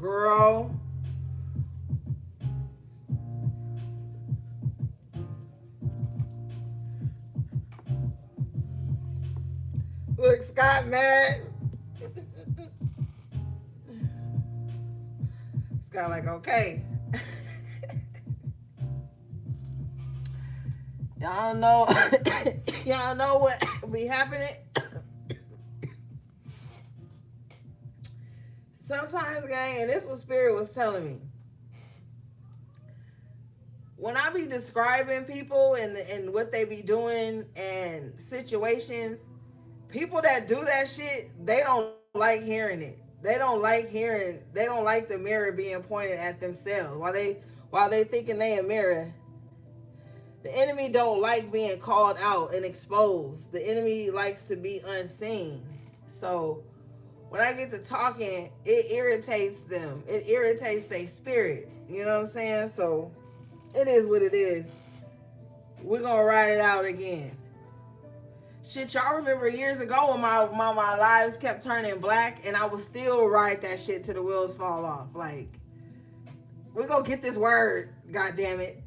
Girl. Look, Scott mad. Scott like, okay. Y'all know, y'all know what be happening. Sometimes, gang, and this was Spirit was telling me. When I be describing people and what they be doing and situations, people that do that shit, they don't like hearing it. They don't like the mirror being pointed at themselves. While they thinking they a mirror, the enemy don't like being called out and exposed. The enemy likes to be unseen. So when I get to talking, it irritates them. It irritates their spirit. You know what I'm saying? So it is what it is. We're gonna ride it out again. Shit, y'all remember years ago when my lives kept turning black and I would still ride that shit till the wheels fall off. Like, we're gonna get this word, god damn it.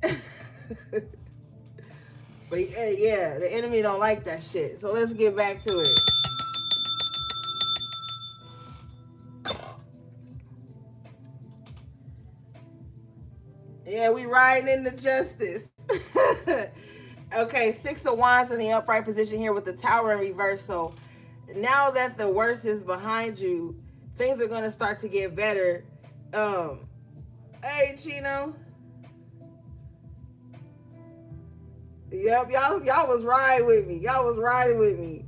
But yeah, the enemy don't like that shit. So let's get back to it. Yeah, we riding into justice. Okay, 6 of Wands in the upright position here with the Tower in reverse. So now that the worst is behind you, things are going to start to get better. Hey, Chino. Yep, y'all was riding with me. Y'all was riding with me.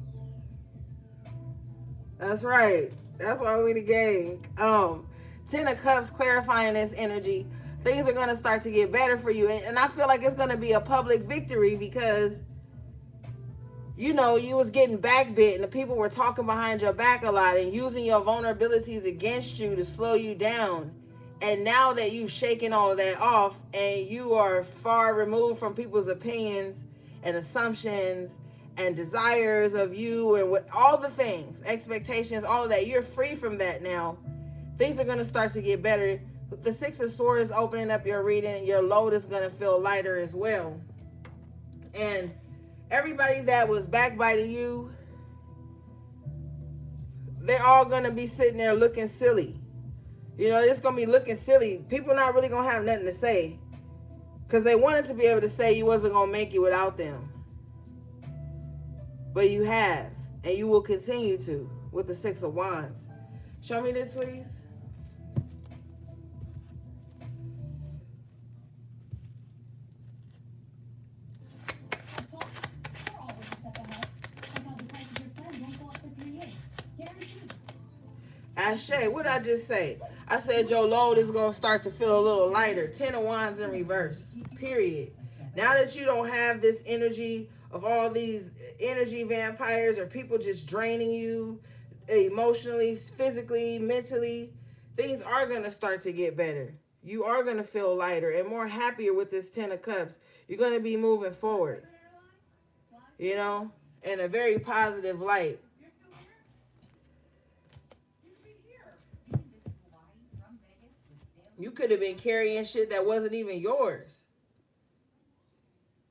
That's right. That's why we the gang. 10 of Cups clarifying this energy. Things are going to start to get better for you. And I feel like it's going to be a public victory because, you know, you was getting backbit and the people were talking behind your back a lot and using your vulnerabilities against you to slow you down. And now that you've shaken all of that off and you are far removed from people's opinions and assumptions and desires of you and what, all the things, expectations, all of that, you're free from that now. Things are going to start to get better. The 6 of Swords opening up your reading, your load is going to feel lighter as well. And everybody that was backbiting you, they're all going to be sitting there looking silly. You know, it's going to be looking silly. People not really going to have nothing to say because they wanted to be able to say you wasn't going to make it without them. But you have, and you will continue to with the 6 of Wands. Show me this, please. Ashe, what did I just say? I said your load is going to start to feel a little lighter. 10 of Wands in reverse, period. Now that you don't have this energy of all these energy vampires or people just draining you emotionally, physically, mentally, things are going to start to get better. You are going to feel lighter and more happier with this 10 of Cups. You're going to be moving forward, you know, in a very positive light. You could have been carrying shit that wasn't even yours.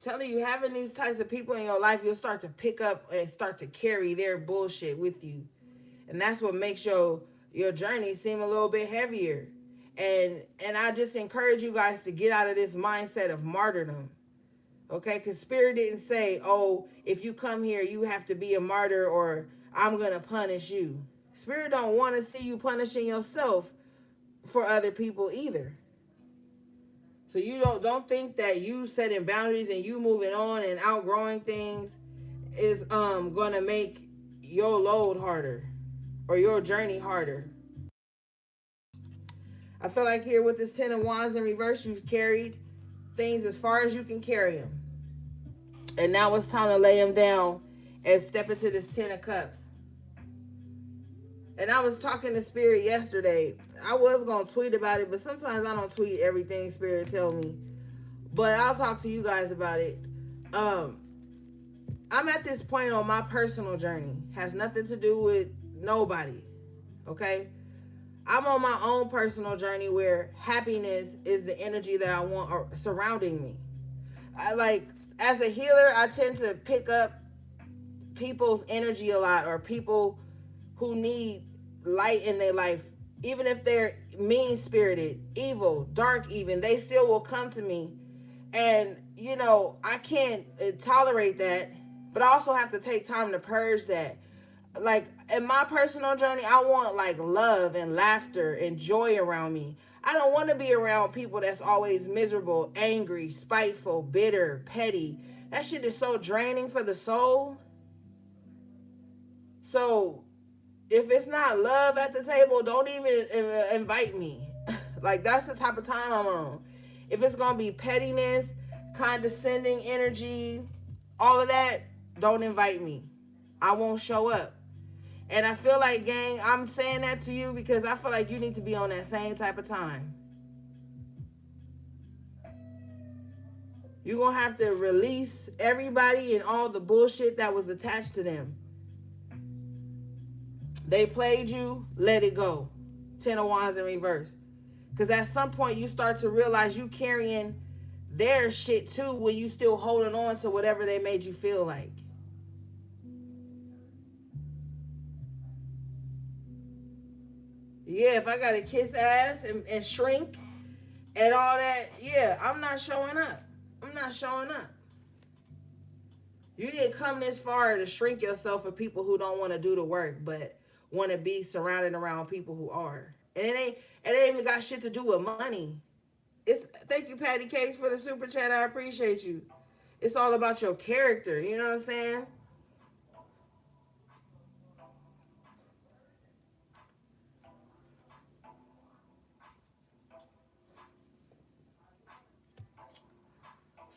Telling you, having these types of people in your life, you'll start to pick up and start to carry their bullshit with you. And that's what makes your journey seem a little bit heavier. And I just encourage you guys to get out of this mindset of martyrdom. Okay? Because Spirit didn't say, oh, if you come here, you have to be a martyr or I'm going to punish you. Spirit don't want to see you punishing yourself for other people either. So you don't think that you setting boundaries and you moving on and outgrowing things is gonna make your load harder or your journey harder. I feel like here with this 10 of Wands in reverse, you've carried things as far as you can carry them. And now it's time to lay them down and step into this 10 of Cups. And I was talking to Spirit yesterday. I was going to tweet about it, but sometimes I don't tweet everything Spirit tell me. But I'll talk to you guys about it. I'm at this point on my personal journey. Has nothing to do with nobody. Okay? I'm on my own personal journey where happiness is the energy that I want surrounding me. I like, as a healer, I tend to pick up people's energy a lot, or people who need light in their life. Even if they're mean spirited, evil, dark, even, they still will come to me. And, I can't tolerate that, but I also have to take time to purge that. Like, in my personal journey, I want like love and laughter and joy around me. I don't want to be around people that's always miserable, angry, spiteful, bitter, petty. That shit is so draining for the soul. So if it's not love at the table, don't even invite me. Like, that's the type of time I'm on. If it's gonna be pettiness, condescending energy, all of that, don't invite me. I won't show up. And I feel like, gang, I'm saying that to you because I feel like you need to be on that same type of time. You're gonna have to release everybody and all the bullshit that was attached to them. They played you, let it go. 10 of Wands in reverse. Because at some point you start to realize you carrying their shit too when you still holding on to whatever they made you feel like. Yeah, if I gotta kiss ass and shrink and all that, yeah, I'm not showing up. I'm not showing up. You didn't come this far to shrink yourself for people who don't want to do the work, but want to be surrounded around people who are. And it ain't even got shit to do with money. It's Thank you, Patty Cakes, for the super chat. I appreciate you. It's all about your character. You know what I'm saying?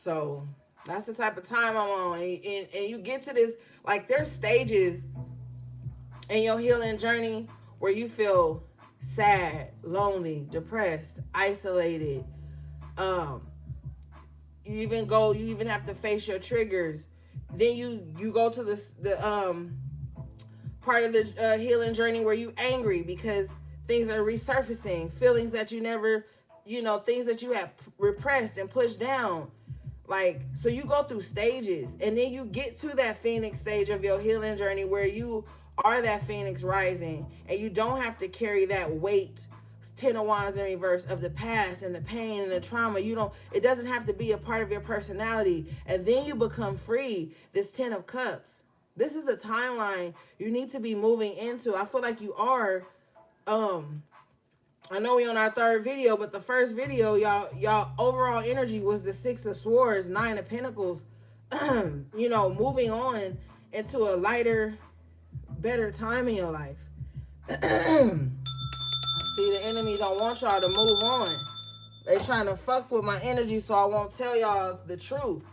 So that's the type of time I'm on. And you get to this, like, there's stages in your healing journey where you feel sad, lonely, depressed, isolated. Um, you even have to face your triggers. Then you go to the part of the healing journey where you angry because things are resurfacing, feelings that you never, things that you have repressed and pushed down. Like, so you go through stages, and then you get to that phoenix stage of your healing journey where you are that phoenix rising, and you don't have to carry that weight, 10 of Wands in reverse, of the past and the pain and the trauma. It doesn't have to be a part of your personality. And then you become free. This 10 of Cups. This is the timeline you need to be moving into. I feel like you are. I know we on our third video, but the first video, y'all overall energy was the 6 of Swords, 9 of Pentacles. Moving on into a lighter, better time in your life. See, the enemy don't want y'all to move on. They trying to fuck with my energy so I won't tell y'all the truth.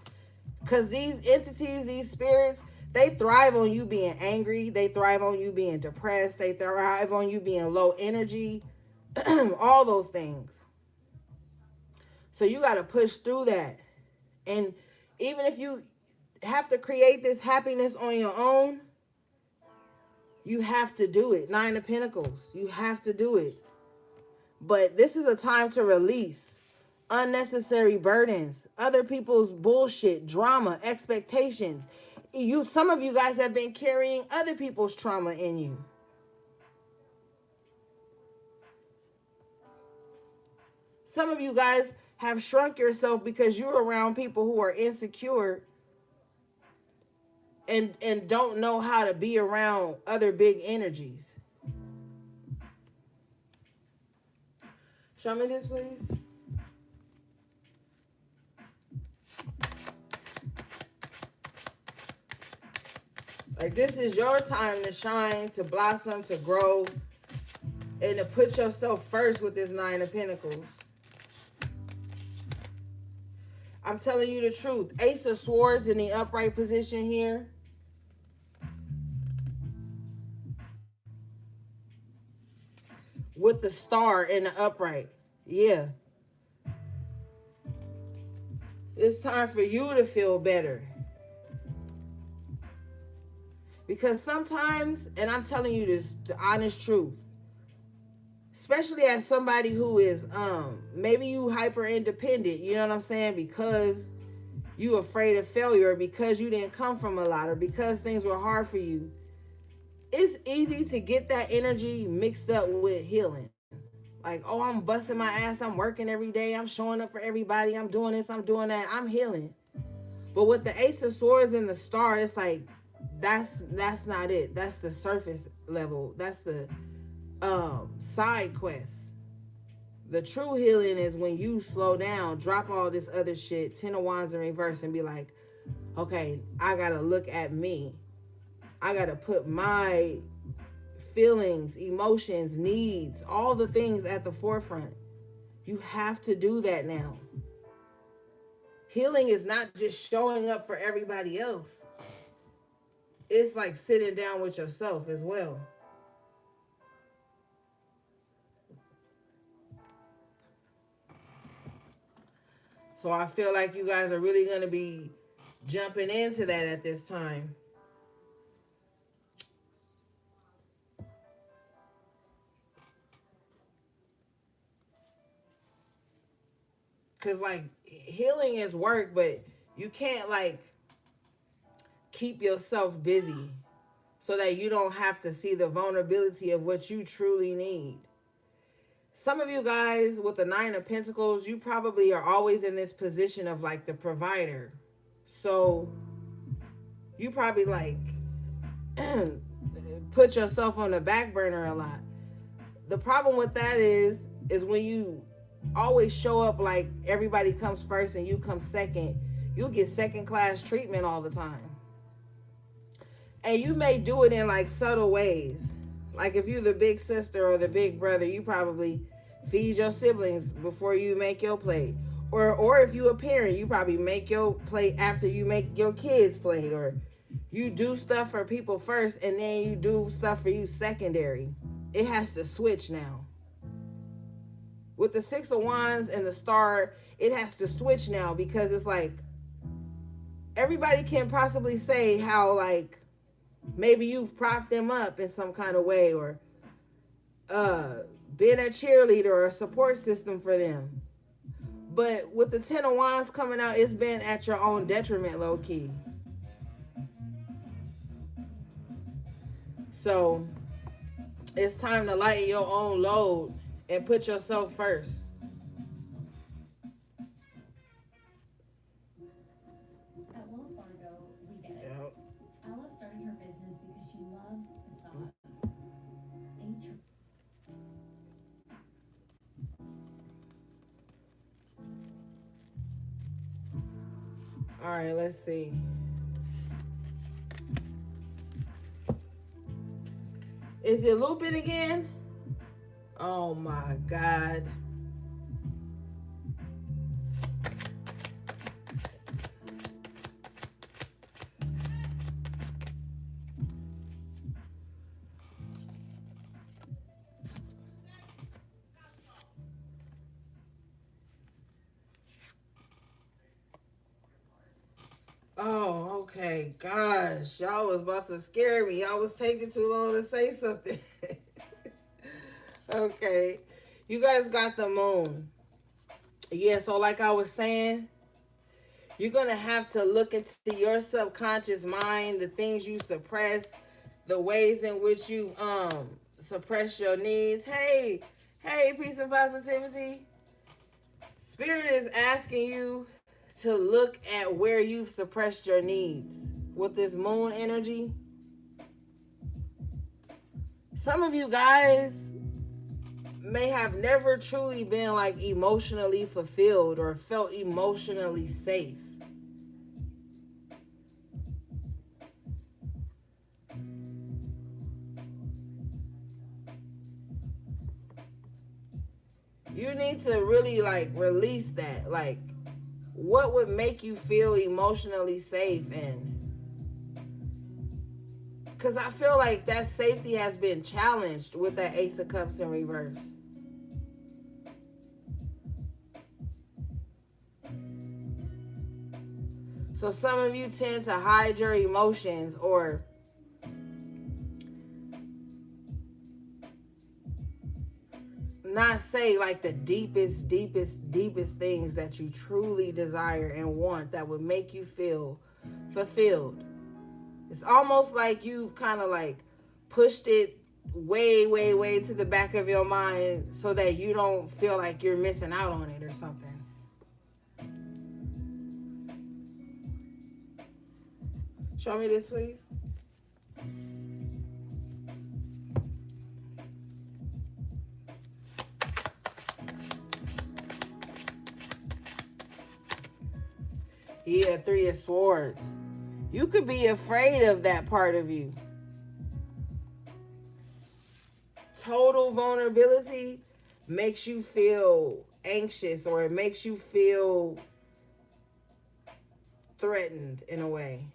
Because these entities, these spirits, they thrive on you being angry. They thrive on you being depressed. They thrive on you being low energy. All those things. So you got to push through that. And even if you have to create this happiness on your own, you have to do it. 9 of Pentacles. You have to do it. But this is a time to release unnecessary burdens, other people's bullshit, drama, expectations. Some of you guys have been carrying other people's trauma in you. Some of you guys have shrunk yourself because you're around people who are insecure and don't know how to be around other big energies. Show me this, please. Like, this is your time to shine, to blossom, to grow, and to put yourself first with this 9 of Pentacles. I'm telling you the truth. Ace of Swords in the upright position here. With the star in the upright. Yeah. It's time for you to feel better. Because sometimes, and I'm telling you this, the honest truth, especially as somebody who is maybe you hyper independent, you know what I'm saying, because you afraid of failure, or because you didn't come from a lot, or because things were hard for you. It's easy to get that energy mixed up with healing. Like, oh, I'm busting my ass, I'm working every day, I'm showing up for everybody, I'm doing this, I'm doing that, I'm healing. But with the Ace of Swords and the Star, it's like that's not it. That's the surface level. That's the side quest. The true healing is when you slow down, drop all this other shit, 10 of Wands in reverse, and be like, okay, I gotta look at me. I gotta put my feelings, emotions, needs, all the things at the forefront. You have to do that now. Healing is not just showing up for everybody else. It's like sitting down with yourself as well. So I feel like you guys are really going to be jumping into that at this time. Because, like, healing is work, but you can't, like, keep yourself busy so that you don't have to see the vulnerability of what you truly need. Some of you guys with the 9 of Pentacles, you probably are always in this position of like the provider. So you probably like put yourself on the back burner a lot. The problem with that is when you always show up like everybody comes first and you come second, you get second class treatment all the time. And you may do it in like subtle ways. Like if you're the big sister or the big brother, you probably feed your siblings before you make your plate. Or if you're a parent, you probably make your plate after you make your kids' plate. Or you do stuff for people first and then you do stuff for you secondary. It has to switch now. With the 6 of Wands and the Star, it has to switch now because it's like everybody can possibly say how like maybe you've propped them up in some kind of way, or been a cheerleader or a support system for them. But with the 10 of Wands coming out, it's been at your own detriment, low key. So it's time to lighten your own load and put yourself first. At Wells Fargo, we get it. Yep. Ella started her business because she loves facades. They All right, let's see. Is it looping again? Oh my God. Oh, okay. Gosh, y'all was about to scare me. Y'all was taking too long to say something. Okay. You guys got the moon. Yeah, so like I was saying, you're going to have to look into your subconscious mind, the things you suppress, the ways in which you suppress your needs. Hey, peace and positivity. Spirit is asking you to look at where you've suppressed your needs with this moon energy. Some of you guys may have never truly been like emotionally fulfilled or felt emotionally safe. You need to really like release that. Like, what would make you feel emotionally safe? And because I feel like that safety has been challenged with that Ace of Cups in reverse. So some of you tend to hide your emotions, or not say like the deepest things that you truly desire and want that would make you feel fulfilled. It's almost like you've kind of like pushed it way to the back of your mind so that you don't feel like you're missing out on it or something. Show me this, please. Yeah, Three of Swords. You could be afraid of that part of you. Total vulnerability makes you feel anxious, or it makes you feel threatened in a way.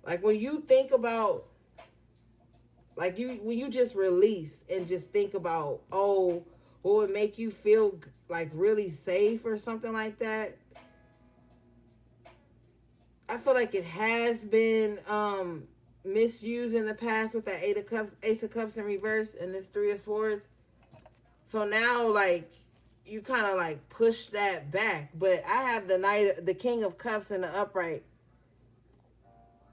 Like when you think about, like when you just release and just think about, oh, what would make you feel like really safe or something like that. I feel like it has been misused in the past with that Ace of Cups in reverse, and this Three of Swords. So now, like, you kind of like push that back. But I have the King of Cups in the upright.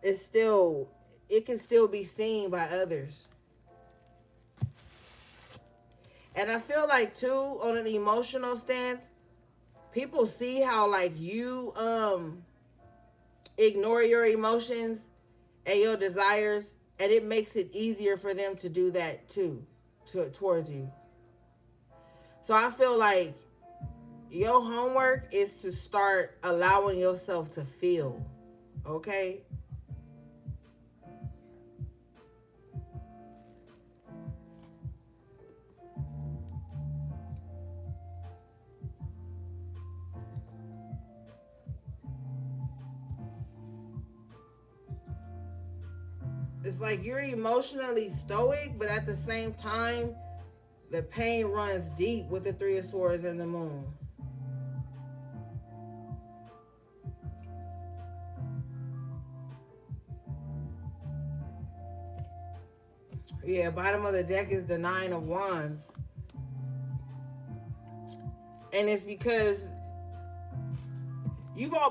It can still be seen by others. And I feel like too, on an emotional stance, people see how like you ignore your emotions and your desires, and it makes it easier for them to do that too, towards you. So I feel like your homework is to start allowing yourself to feel, okay? It's like you're emotionally stoic, but at the same time, the pain runs deep with the Three of Swords and the Moon. Yeah, bottom of the deck is the Nine of Wands. And it's because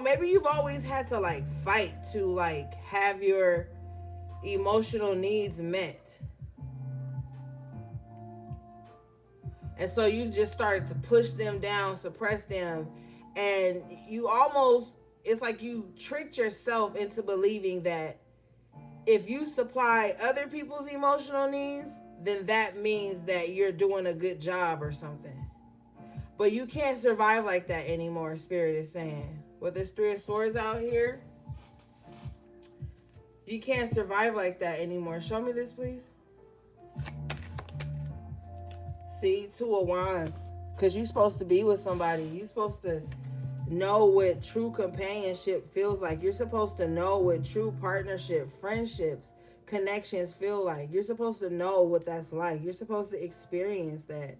maybe you've always had to like fight to like have your emotional needs met. And so you just started to push them down, suppress them, and it's like you tricked yourself into believing that if you supply other people's emotional needs, then that means that you're doing a good job or something. But you can't survive like that anymore, Spirit is saying. With this Three of Swords out here, you can't survive like that anymore. Show me this, please. See, Two of Wands. Because you're supposed to be with somebody. You're supposed to know what true companionship feels like. You're supposed to know what true partnership, friendships, connections feel like. You're supposed to know what that's like. You're supposed to experience that.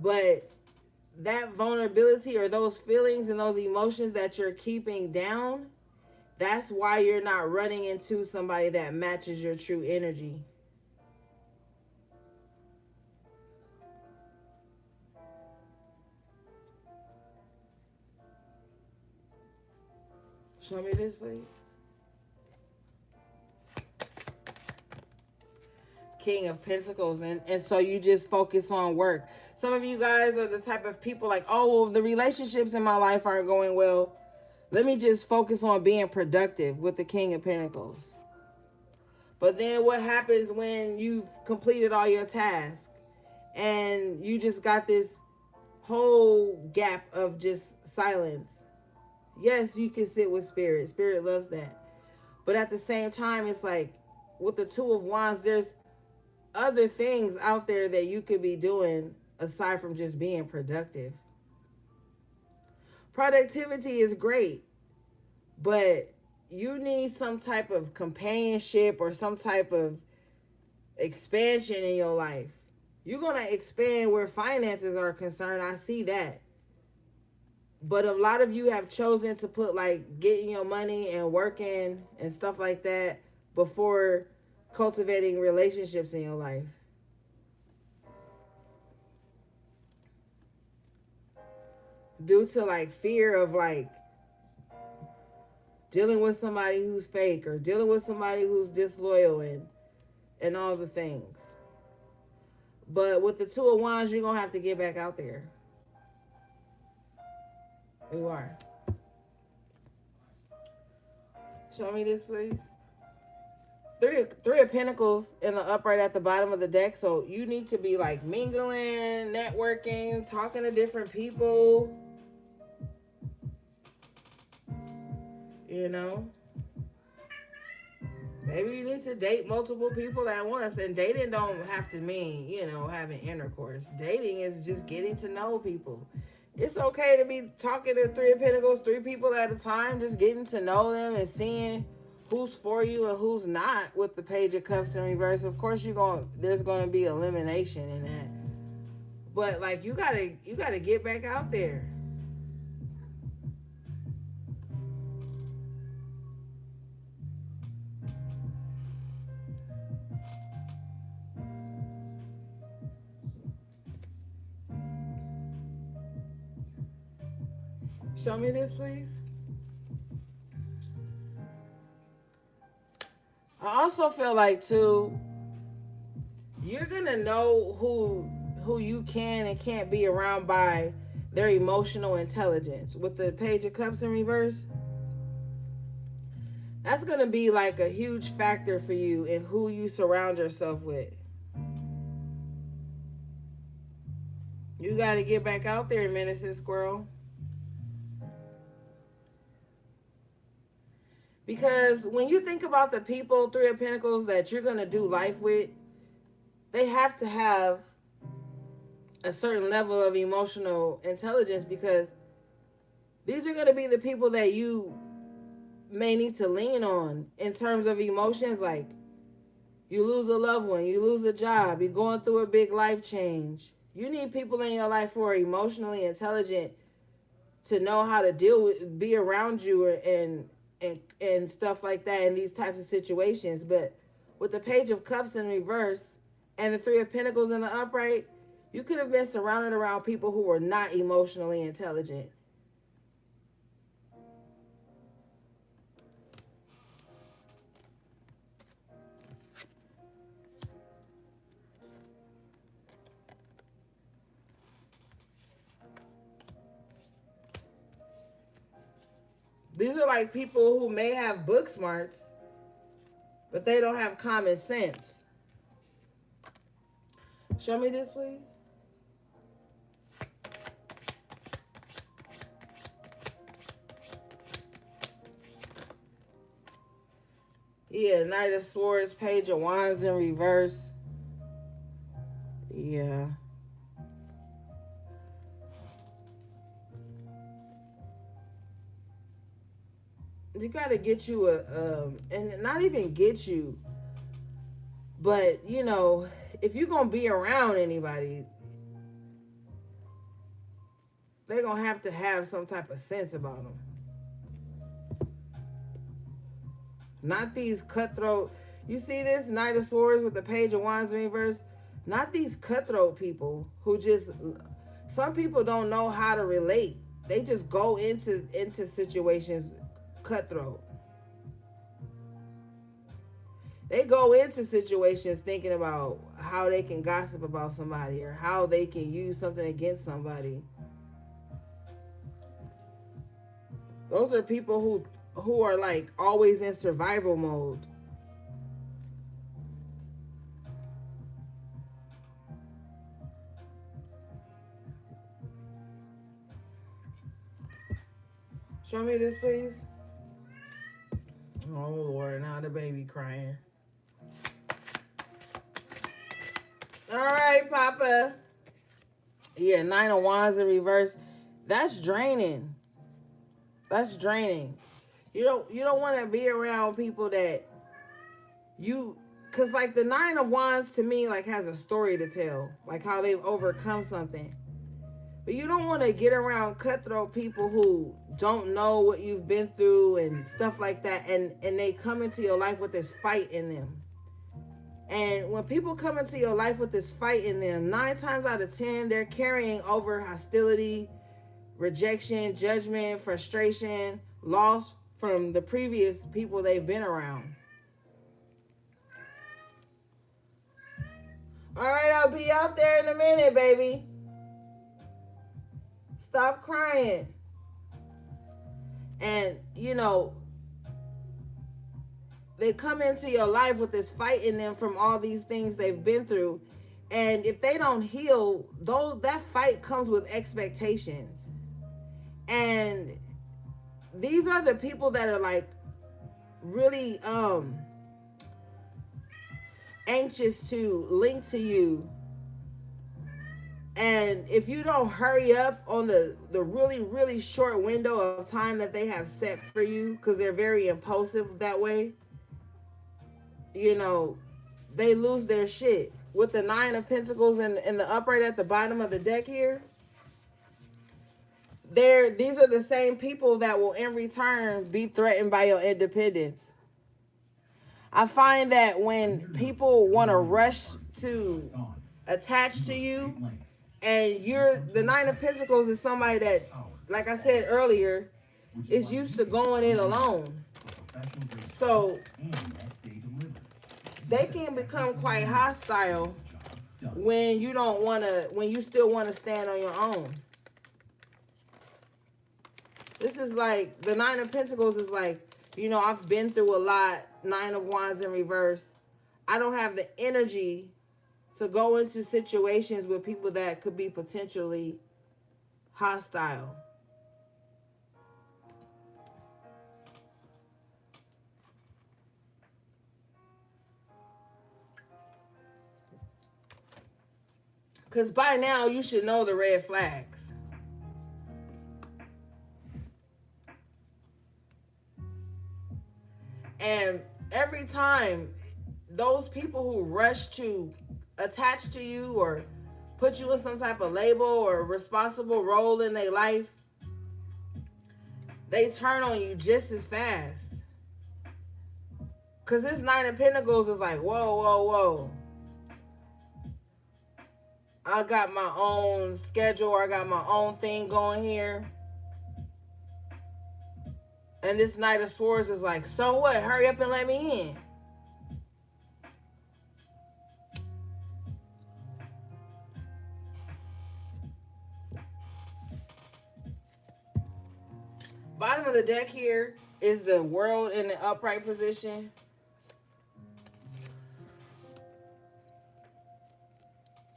But that vulnerability or those feelings and those emotions that you're keeping down, that's why you're not running into somebody that matches your true energy. Show me this, please. King of Pentacles. And so you just focus on work. Some of you guys are the type of people like, oh, well, the relationships in my life aren't going well. Let me just focus on being productive with the King of Pentacles. But then what happens when you've completed all your tasks and you just got this whole gap of just silence? Yes, you can sit with Spirit. Spirit loves that. But at the same time, it's like with the Two of Wands, there's other things out there that you could be doing aside from just being productive. Productivity is great, but you need some type of companionship or some type of expansion in your life. You're going to expand where finances are concerned. I see that. But a lot of you have chosen to put like getting your money and working and stuff like that before cultivating relationships in your life. Due to like fear of like dealing with somebody who's fake or dealing with somebody who's disloyal and all the things. But with the Two of Wands, you're gonna have to get back out there. You are. Show me this, please. Three of Pentacles in the upright at the bottom of the deck. So you need to be like mingling, networking, talking to different people. You know, maybe you need to date multiple people at once. And dating don't have to mean, you know, having intercourse. Dating is just getting to know people. It's okay to be talking to Three of Pentacles, 3 people at a time, just getting to know them and seeing who's for you and who's not with the Page of Cups in reverse. Of course, there's gonna be elimination in that. But like you gotta get back out there. Show me this, please. I also feel like too, you're gonna know who you can and can't be around by their emotional intelligence. With the Page of Cups in reverse, that's gonna be like a huge factor for you in who you surround yourself with. You gotta get back out there, Minister Squirrel. Because when you think about the people, Three of Pentacles, that you're going to do life with, they have to have a certain level of emotional intelligence, because these are going to be the people that you may need to lean on in terms of emotions. Like you lose a loved one, you lose a job, you're going through a big life change. You need people in your life who are emotionally intelligent to know how to deal with, be around you and stuff like that in these types of situations. But with the Page of Cups in reverse and the Three of Pentacles in the upright, you could have been surrounded around people who were not emotionally intelligent. These are like people who may have book smarts, but they don't have common sense. Show me this, please. Yeah, Knight of Swords, Page of Wands in reverse. Yeah. You gotta get you and not even get you, but you know, if you're gonna be around anybody, they're gonna have to have some type of sense about them. Not these cutthroat. You see this Knight of Swords with the Page of Wands in reverse? Not these cutthroat people who just, some people don't know how to relate. They just go into situations cutthroat. They go into situations thinking about how they can gossip about somebody or how they can use something against somebody. Those are people who are like always in survival mode. Show me this, please. Oh Lord, now the baby crying. All right, Papa. Yeah, Nine of Wands in reverse. That's draining. That's draining. You don't want to be around people that cause like the Nine of Wands to me like has a story to tell, like how they've overcome something. But you don't want to get around cutthroat people who don't know what you've been through and stuff like that, and they come into your life with this fight in them. And when people come into your life with this fight in them, 9 times out of 10, they're carrying over hostility, rejection, judgment, frustration, loss from the previous people they've been around. All right, I'll be out there in a minute, baby. Stop crying. And, they come into your life with this fight in them from all these things they've been through. And if they don't heal, though, that fight comes with expectations. And these are the people that are like really anxious to link to you. And if you don't hurry up on the really, really short window of time that they have set for you, because they're very impulsive that way, they lose their shit. With the 9 of Pentacles and the upright at the bottom of the deck here, these are the same people that will in return be threatened by your independence. I find that when people want to rush to attach to you, and the 9 of Pentacles is somebody that, like I said earlier, is used to going it alone. So they can become quite hostile when you still want to stand on your own. This is like, the 9 of Pentacles is like, I've been through a lot. 9 of Wands in reverse. I don't have the energy to go into situations with people that could be potentially hostile. Because by now, you should know the red flags. And every time those people who rush to attach to you or put you in some type of label or responsible role in their life, they turn on you just as fast. Because this 9 of Pentacles is like, whoa, whoa, whoa. I got my own schedule. I got my own thing going here. And this Knight of Swords is like, so what? Hurry up and let me in. Bottom of the deck here is the World in the upright position.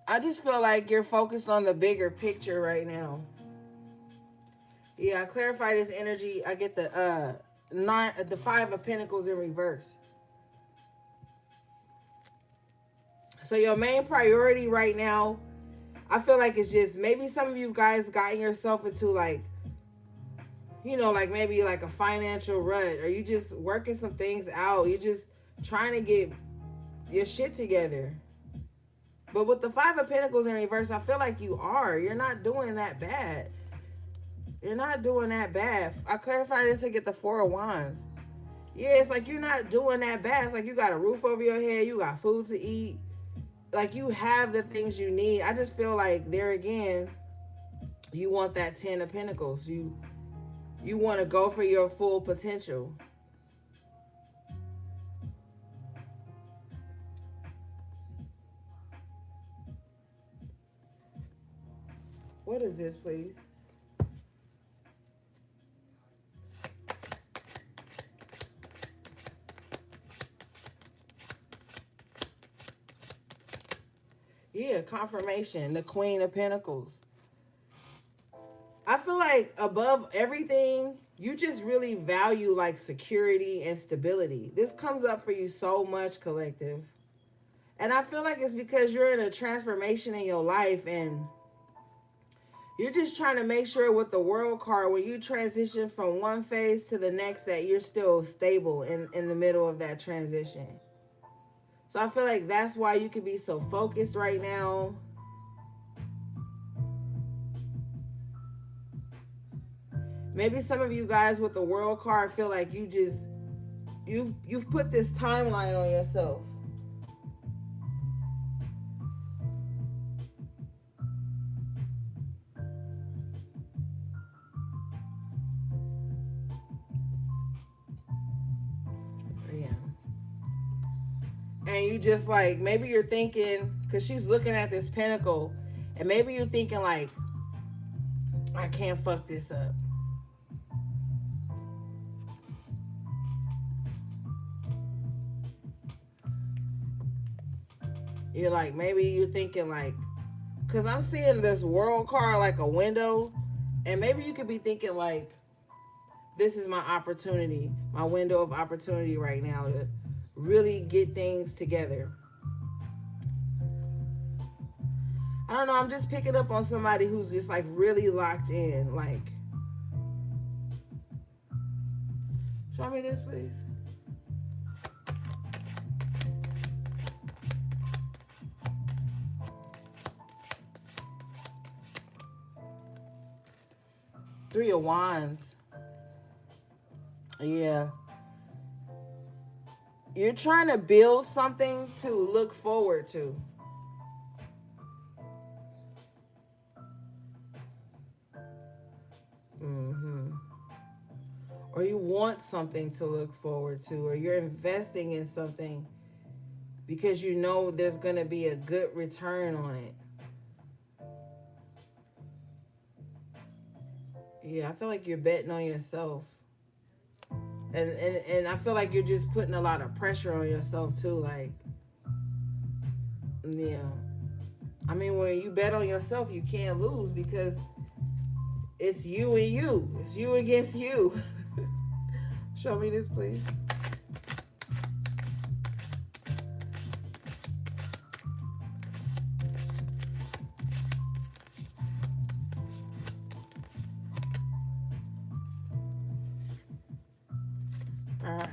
I just feel like you're focused on the bigger picture right now. Yeah, I clarify this energy. I get the 5 of Pentacles in reverse. So your main priority right now, I feel like it's just, maybe some of you guys gotten yourself into like, like maybe like a financial rut, or you just working some things out. You're just trying to get your shit together. But with the 5 of Pentacles in reverse, I feel like you're not doing that bad. You're not doing that bad. I clarify this to get the 4 of Wands. Yeah, it's like you're not doing that bad. It's like you got a roof over your head. You got food to eat. Like you have the things you need. I just feel like there again, you want that 10 of Pentacles. You want to go for your full potential. What is this, please? Yeah, confirmation. The Queen of Pentacles. I feel like above everything, you just really value like security and stability. This comes up for you so much, collective. And I feel like it's because you're in a transformation in your life and you're just trying to make sure with the World card, when you transition from one phase to the next, that you're still stable in the middle of that transition. So I feel like that's why you can be so focused right now. Maybe some of you guys with the World card feel like you've put this timeline on yourself. and you just like, maybe you're thinking, because she's looking at this pentacle, and maybe you're thinking like, I can't fuck this up. You're like, maybe you're thinking like, because I'm seeing this world card like a window, and maybe you could be thinking like, this is my opportunity, my window of opportunity right now to really get things together. I don't know, I'm just picking up on somebody who's just like really locked in. Like, show me this, please. Three of Wands. Yeah. You're trying to build something to look forward to. Mm-hmm. Or you want something to look forward to, or you're investing in something because you know there's going to be a good return on it. Yeah, I feel like you're betting on yourself. And I feel like you're just putting a lot of pressure on yourself too. Like, yeah. I mean, when you bet on yourself, you can't lose because it's you and you. It's you against you. Show me this, please. All right.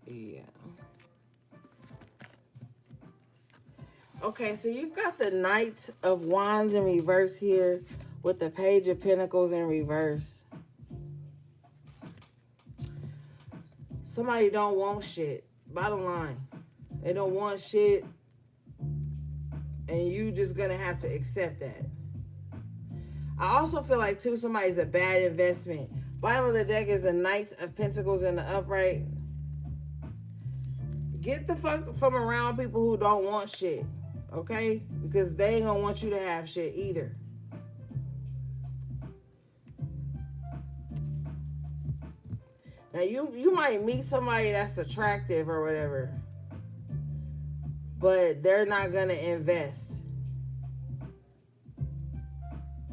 Yeah. Okay, so you've got the Knight of Wands in reverse here with the Page of Pentacles in reverse. Somebody don't want shit. Bottom line. They don't want shit, and you just gonna have to accept that. I also feel like too somebody's a bad investment. Bottom of the deck is a Knight of Pentacles in the upright. Get the fuck from around people who don't want shit, okay? Because they ain't gonna want you to have shit either. Now you might meet somebody that's attractive or whatever, but they're not gonna invest.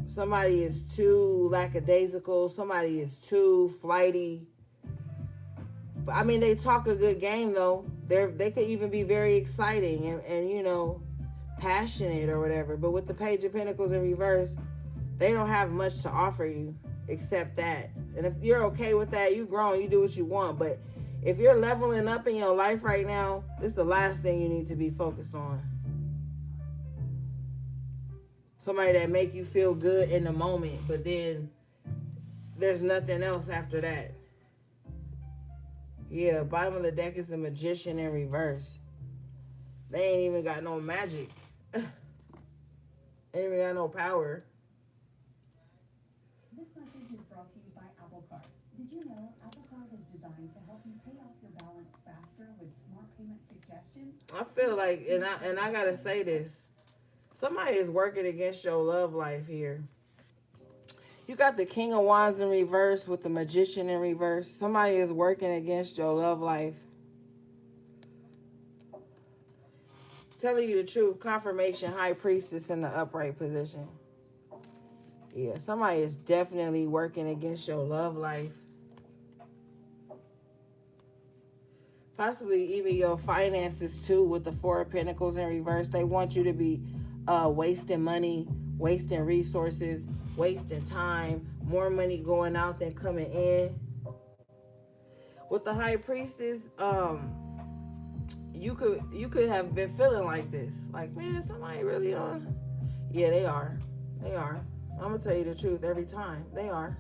Somebody is too lackadaisical. Somebody is too flighty. But I mean, they talk a good game though. They could even be very exciting and you know, passionate or whatever. But with the Page of Pentacles in reverse, they don't have much to offer you except that. And if you're okay with that, you grown, you do what you want. But if you're leveling up in your life right now, this is the last thing you need to be focused on. Somebody that make you feel good in the moment, but then there's nothing else after that. Yeah, bottom of the deck is the Magician in reverse. They ain't even got no magic. They ain't even got no power. This message is brought to you by Apple Card. Did you know Apple Card is designed to help you pay off your balance faster with smart payment suggestions? I feel like, and I gotta say this, somebody is working against your love life here. You got the King of Wands in reverse with the Magician in reverse. Somebody is working against your love life. Telling you the truth, confirmation, High Priestess in the upright position. Yeah, somebody is definitely working against your love life. Possibly even your finances too with the Four of Pentacles in reverse. They want you to be wasting money, wasting resources, wasting time, more money going out than coming in. With the High Priestess, you could have been feeling like this. Like, man, somebody really on. Yeah, they are. They are. I'm gonna tell you the truth every time. They are.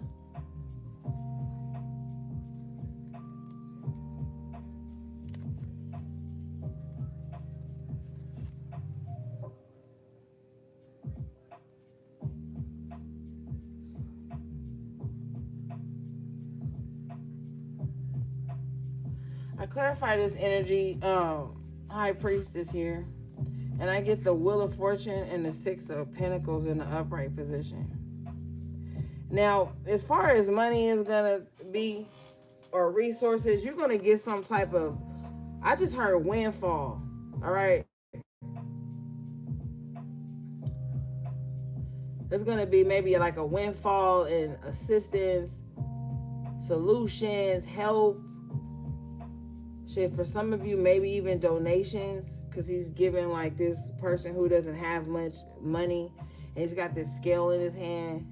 I clarify this energy. High priestess here, and I get the Wheel of Fortune and the Six of Pentacles in the upright position. Now, as far as money is gonna be, or resources, you're gonna get some type of. I just heard windfall. All right, there's gonna be maybe like a windfall in assistance, solutions, help. Shit, for some of you, maybe even donations, because he's giving like this person who doesn't have much money, and he's got this scale in his hand.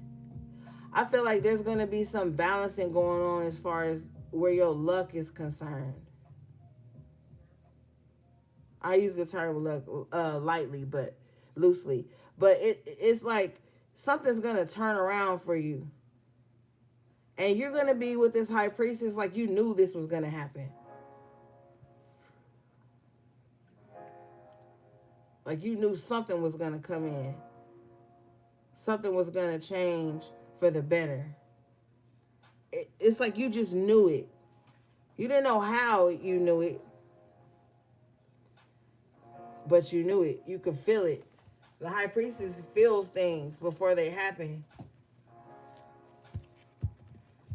I feel like there's going to be some balancing going on as far as where your luck is concerned. I use the term luck lightly, but loosely. But it's like something's going to turn around for you. And you're going to be with this high priestess like you knew this was going to happen. Like you knew something was going to come in. Something was going to change for the better. It's like you just knew it. You didn't know how you knew it, but you knew it. You could feel it. The high priestess feels things before they happen.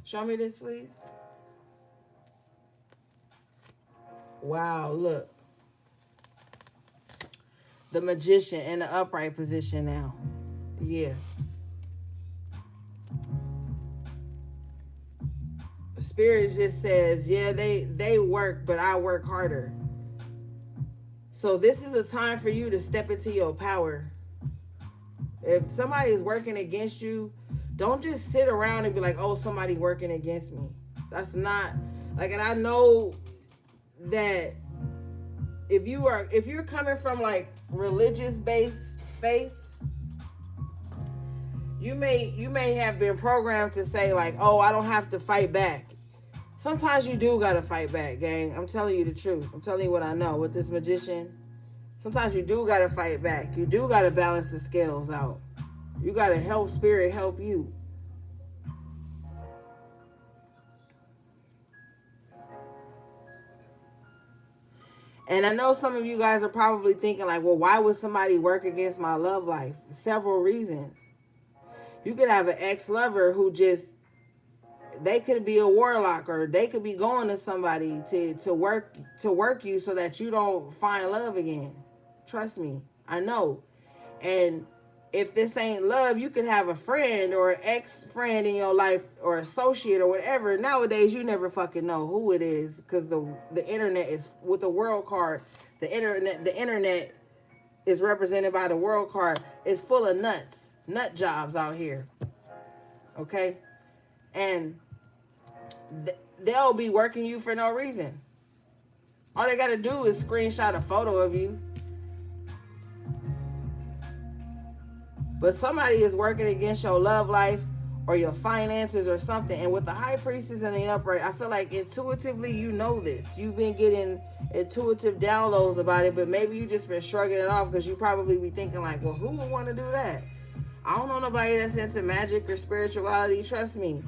Show me this, please. Wow, look. The Magician in the upright position now. Yeah. Spirit just says, yeah, they work, but I work harder. So this is a time for you to step into your power. If somebody is working against you, don't just sit around and be like, oh, somebody working against me. That's not like, and I know that if you're coming from like religious based faith, you may have been programmed to say like, oh, I don't have to fight back. Sometimes you do gotta fight back, gang. I'm telling you the truth. I'm telling you what I know with this magician. Sometimes you do gotta fight back. You do gotta balance the scales out. You gotta help spirit help you. And I know some of you guys are probably thinking like, well, why would somebody work against my love life? Several reasons. You could have an ex-lover who just, they could be a warlock, or they could be going to somebody to work you so that you don't find love again. Trust me, I know. And if this ain't love, you could have a friend or an ex-friend in your life, or associate or whatever. Nowadays, you never fucking know who it is, because the internet is, with the world card, the internet is represented by the world card. It's full of nut jobs out here. Okay? And they'll be working you for no reason. All they got to do is screenshot a photo of you. But somebody is working against your love life or your finances or something. And with the high priestess and the upright, I feel like intuitively you know this. You've been getting intuitive downloads about it, but maybe you just been shrugging it off because you probably be thinking like, well, who would want to do that? I don't know nobody that's into magic or spirituality. Trust me.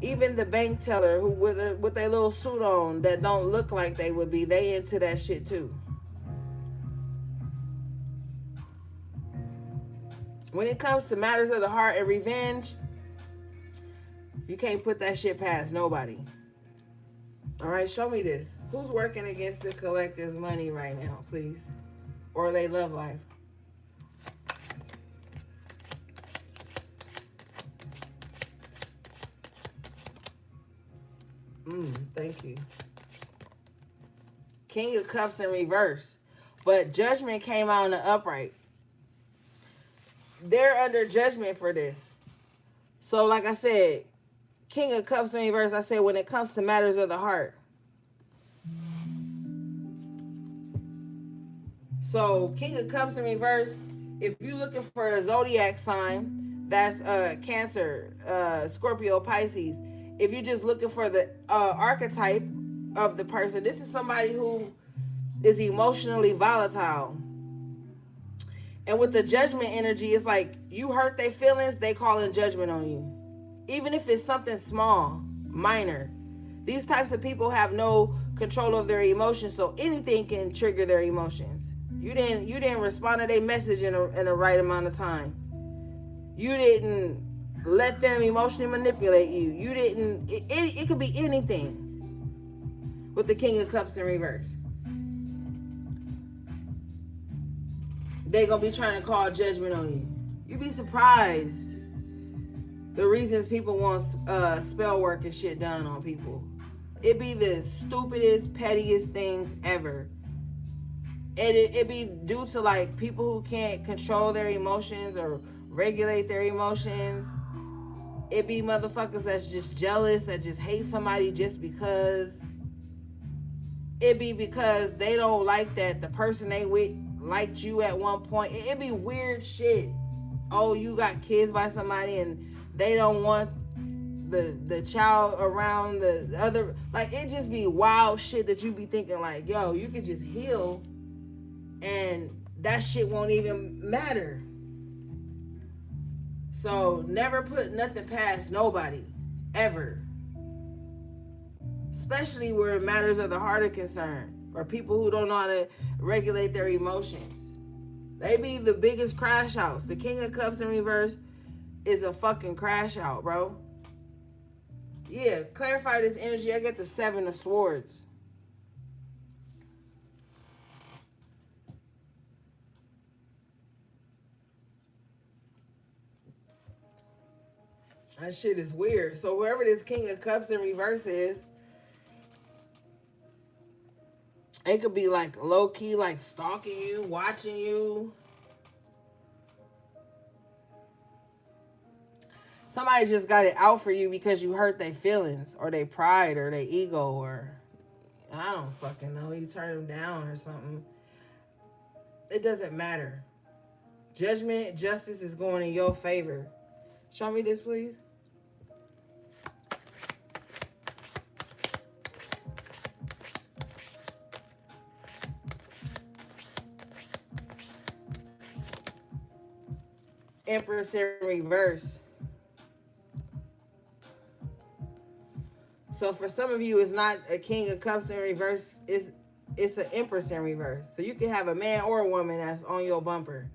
Even the bank teller who with their little suit on that don't look like they would be, they into that shit too. When it comes to matters of the heart and revenge, you can't put that shit past nobody. All right, show me this. Who's working against the collective's money right now, please? Or they love life? Thank you. King of Cups in reverse. But Judgment came out in the upright. They're under judgment for this. So like I said, King of Cups in reverse, I said when it comes to matters of the heart, So King of Cups in reverse, if you're looking for a zodiac sign, that's Cancer, Scorpio, Pisces. If you're just looking for the archetype of the person, this is somebody who is emotionally volatile. And with the judgment energy, it's like you hurt their feelings, they call in judgment on you. Even if it's something small, minor. These types of people have no control of their emotions, so anything can trigger their emotions. You didn't respond to their message in a right amount of time. You didn't let them emotionally manipulate you. You didn't. It could be anything with the King of Cups in reverse. They gonna be trying to call judgment on you. You'd be surprised the reasons people want spell work and shit done on people. It be the stupidest, pettiest things ever. And it be due to like people who can't control their emotions or regulate their emotions. It be motherfuckers that's just jealous, that just hate somebody just because. It be because they don't like that the person they with liked you at one point. It be weird shit. Oh, you got kids by somebody and they don't want the child around the other. Like, it just be wild shit that you be thinking like, yo, you could just heal and that shit won't even matter. So never put nothing past nobody, ever. Especially where matters of the heart are concerned, or people who don't know how to regulate their emotions. They be the biggest crash outs. The King of Cups in reverse is a fucking crash out, bro. Yeah, clarify this energy. I get the Seven of Swords. That shit is weird. So wherever this King of Cups in reverse is, it could be like low key, like stalking you, watching you. Somebody just got it out for you because you hurt their feelings or their pride or their ego, or I don't fucking know, you turn them down or something. It doesn't matter. Judgment, justice is going in your favor. Show me this, please. Empress in reverse. So for some of you, it's not a King of Cups in reverse. It's an Empress in reverse. So you can have a man or a woman that's on your bumper.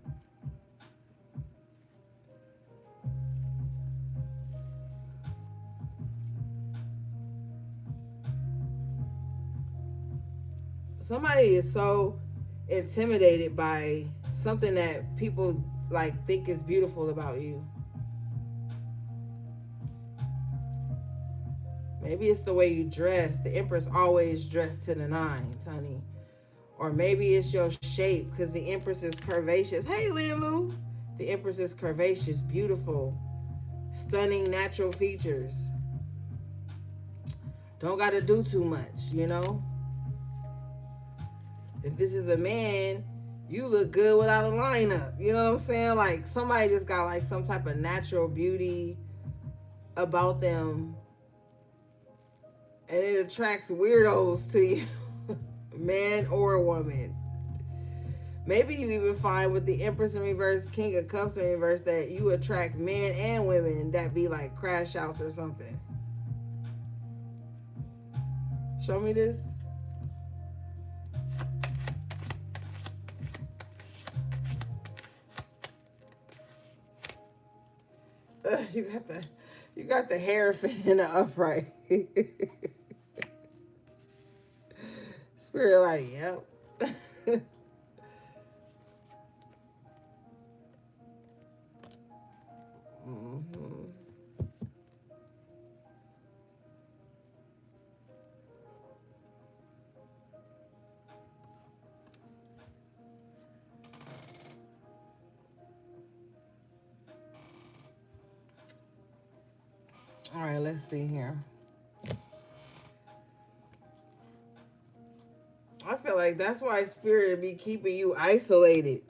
Somebody is so intimidated by something that people like think is beautiful about you. Maybe it's the way you dress. The Empress always dressed to the nines, honey. Or maybe it's your shape, because the Empress is curvaceous. Hey, Lilu. The Empress is curvaceous, beautiful, stunning natural features. Don't got to do too much, you know? If this is a man, you look good without a lineup. You know what I'm saying? Like, somebody just got like some type of natural beauty about them, and it attracts weirdos to you. Man or woman. Maybe you even find with the Empress in reverse, King of Cups in reverse, that you attract men and women that be like crash outs or something. Show me this. You got the hair fit in the upright. Spirit like, yep. Mm-hmm. All right, let's see here. I feel like like that's why spirit be keeping you isolated.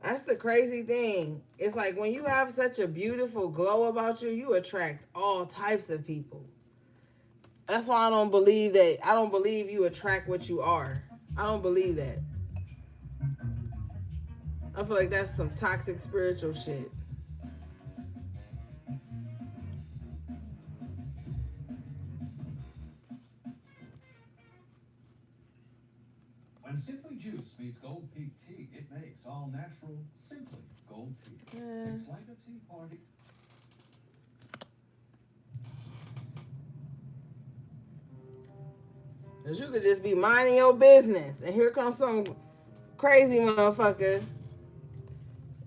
That's the crazy thing. It's like when you have such a beautiful glow about you, you attract all types of people. That's why I don't believe you attract what you are. I don't believe that. I feel like that's some toxic spiritual shit. When Simply Juice meets Gold Peak Tea, it makes all natural Simply Gold Peak. It's like a tea party. Cause you could just be minding your business, and here comes some crazy motherfucker,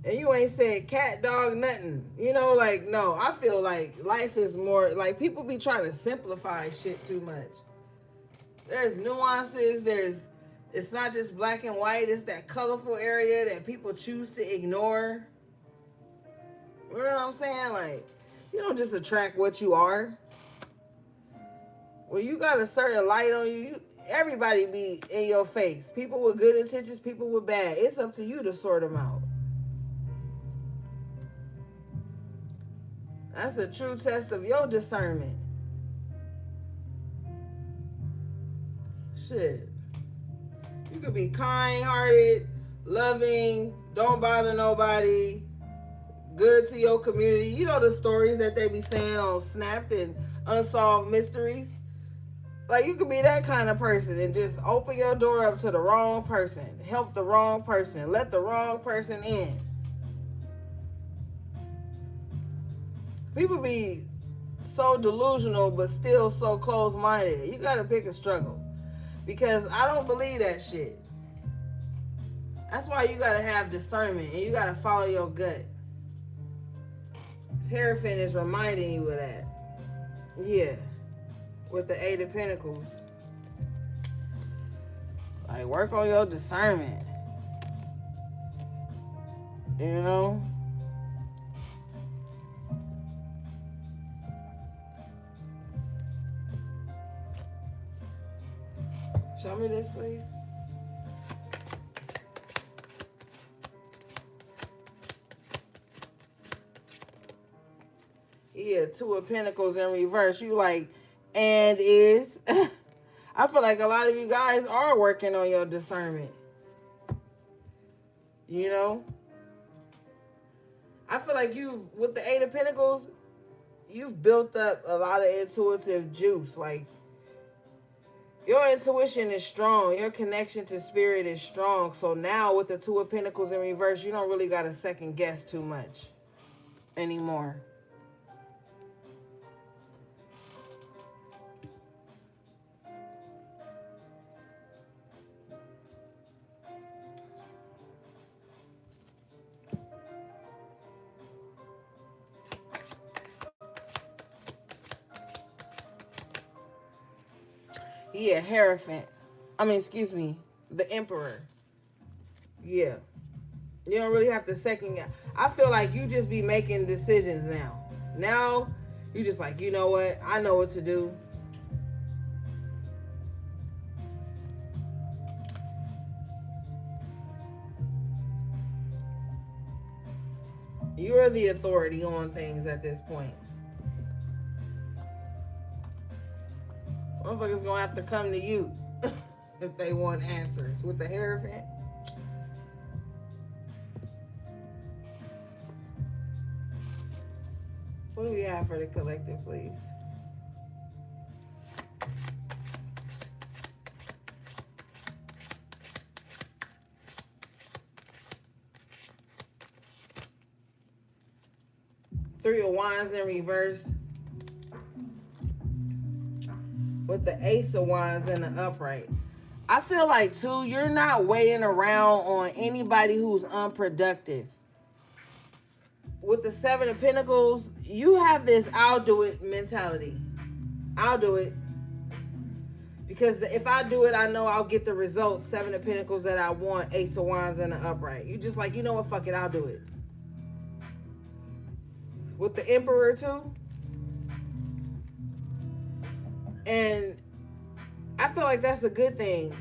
and you ain't said cat, dog, nothing. You know, like no. I feel like life is more like people be trying to simplify shit too much. There's nuances. It's not just black and white. It's that colorful area that people choose to ignore. You know what I'm saying? Like, you don't just attract what you are. When you got a certain light on you, everybody be in your face. People with good intentions, people with bad. It's up to you to sort them out. That's a true test of your discernment. Shit. You could be kind-hearted, loving, don't bother nobody, good to your community. You know the stories that they be saying on Snapped and Unsolved Mysteries? Like, you could be that kind of person and just open your door up to the wrong person, help the wrong person, let the wrong person in. People be so delusional but still so close-minded. You gotta pick a struggle. Because I don't believe that shit. That's why you gotta have discernment and you gotta follow your gut. Hierophant is reminding you of that. Yeah. With the Eight of Pentacles. Like, work on your discernment. You know? Show me this, please. Yeah, Two of Pentacles in reverse. You like, and is. I feel like a lot of you guys are working on your discernment. You know? I feel like with the Eight of Pentacles, you've built up a lot of intuitive juice. Like, your intuition is strong. Your connection to spirit is strong. So now with the Two of Pentacles in reverse, you don't really got to second guess too much anymore. Yeah, Hierophant. Excuse me, the Emperor. Yeah. You don't really have to second guess. I feel like you just be making decisions now. Now, you just like, you know what? I know what to do. You're the authority on things at this point. Motherfuckers gonna have to come to you if they want answers. With the Hierophant. What do we have for the collective, please? Three of Wands in reverse. With the Ace of Wands in the upright. I feel like, too, you're not weighing around on anybody who's unproductive. With the Seven of Pentacles, you have this I'll do it mentality. I'll do it. Because if I do it, I know I'll get the results. Seven of Pentacles that I want. Ace of Wands in the upright. You just like, you know what, fuck it, I'll do it. With the Emperor, too. And I feel like that's a good thing.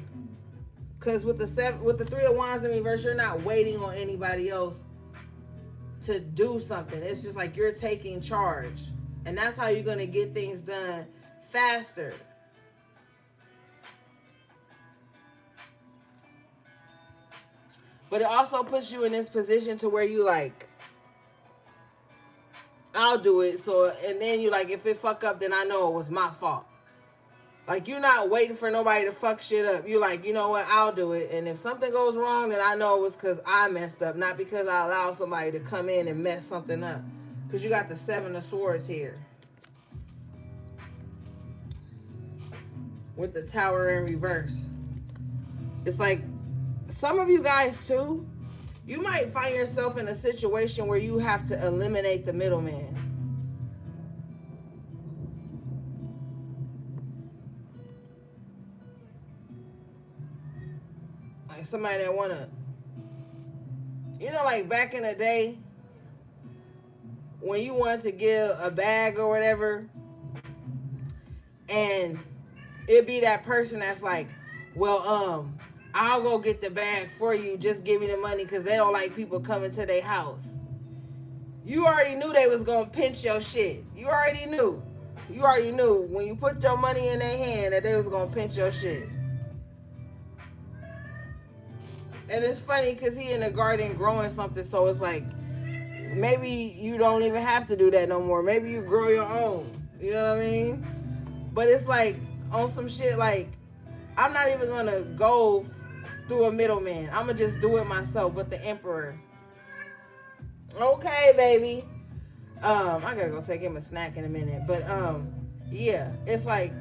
Because with the Three of Wands in reverse, you're not waiting on anybody else to do something. It's just like you're taking charge. And that's how you're going to get things done faster. But it also puts you in this position to where you like, I'll do it. So, and then you like, if it fuck up, then I know it was my fault. Like, you're not waiting for nobody to fuck shit up. You're like, you know what, I'll do it. And if something goes wrong, then I know it was because I messed up, not because I allowed somebody to come in and mess something up. Because you got the Seven of Swords here. With the Tower in reverse. It's like, some of you guys too, you might find yourself in a situation where you have to eliminate the middleman. Like somebody that wanna, you know, like back in the day, when you wanted to give a bag or whatever, and it'd be that person that's like, well, I'll go get the bag for you, just give me the money, because they don't like people coming to their house. You already knew they was gonna pinch your shit. You already knew. You already knew when you put your money in their hand that they was gonna pinch your shit. And it's funny because he in the garden growing something, so it's like, maybe you don't even have to do that no more. Maybe you grow your own. You know what I mean? But it's like, on some shit like, I'm not even gonna go through a middleman. I'm gonna just do it myself with the Emperor. Okay, baby. I gotta go take him a snack in a minute. But yeah, it's like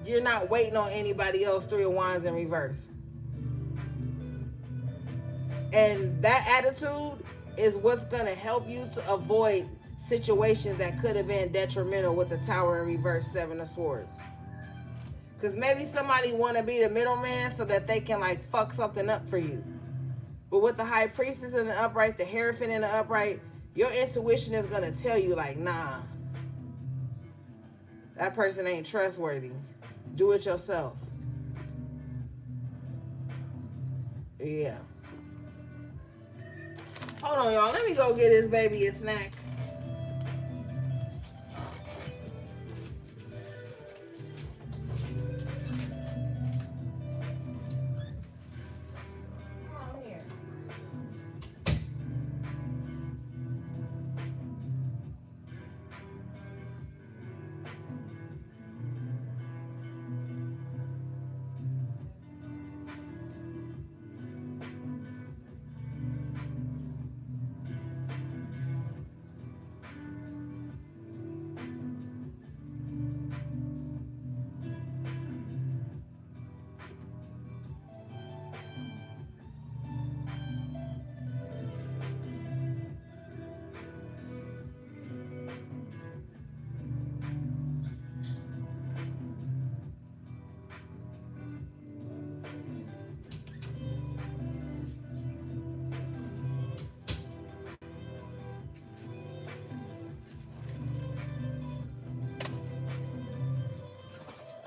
you're not waiting on anybody else. Three of Wands in reverse. And that attitude is what's gonna help you to avoid situations that could have been detrimental with the Tower in reverse, Seven of Swords. Because maybe somebody want to be the middleman so that they can like fuck something up for you. But with the High Priestess in the upright, the Hierophant in the upright, your intuition is going to tell you like, nah, that person ain't trustworthy. Do it yourself. Yeah. Hold on, y'all. Let me go get this baby a snack.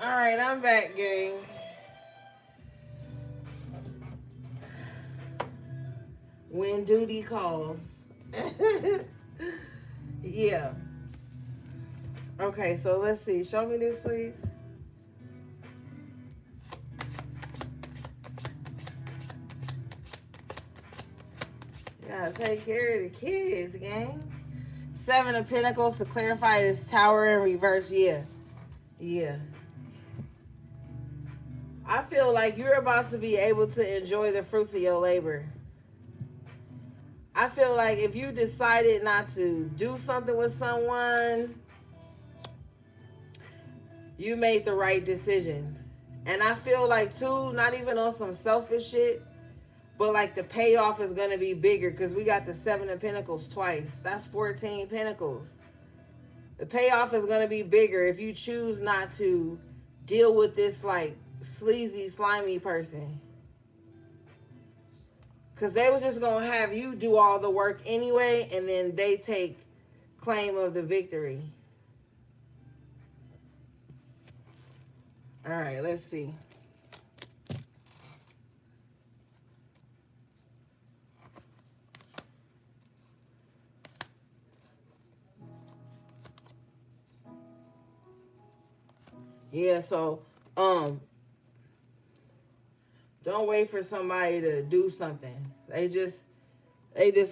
All right, I'm back, gang. When duty calls. Yeah. Okay, so let's see. Show me this, please. You gotta take care of the kids, gang. Seven of Pentacles to clarify this Tower in reverse. Yeah. Yeah. I feel like you're about to be able to enjoy the fruits of your labor. I feel like if you decided not to do something with someone, you made the right decisions. And I feel like too, not even on some selfish shit, but like the payoff is going to be bigger because we got the Seven of Pentacles twice. That's 14 Pentacles. The payoff is going to be bigger if you choose not to deal with this like sleazy, slimy person. Because they was just going to have you do all the work anyway, and then they take claim of the victory. All right, let's see. Yeah, so um don't wait for somebody to do something. They just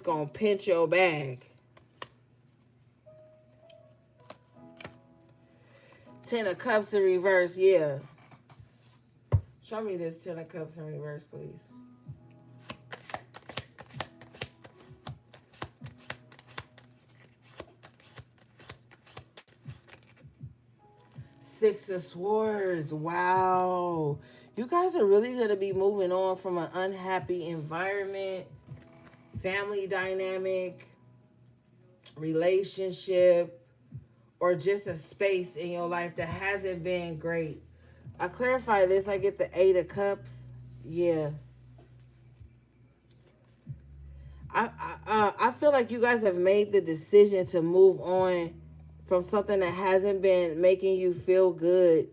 gonna pinch your bag. Ten of Cups in reverse, yeah. Show me this Ten of Cups in reverse, please. Six of Swords. Wow. You guys are really going to be moving on from an unhappy environment, family dynamic, relationship, or just a space in your life that hasn't been great. I clarify this. I get the Eight of Cups. Yeah. I feel like you guys have made the decision to move on from something that hasn't been making you feel good,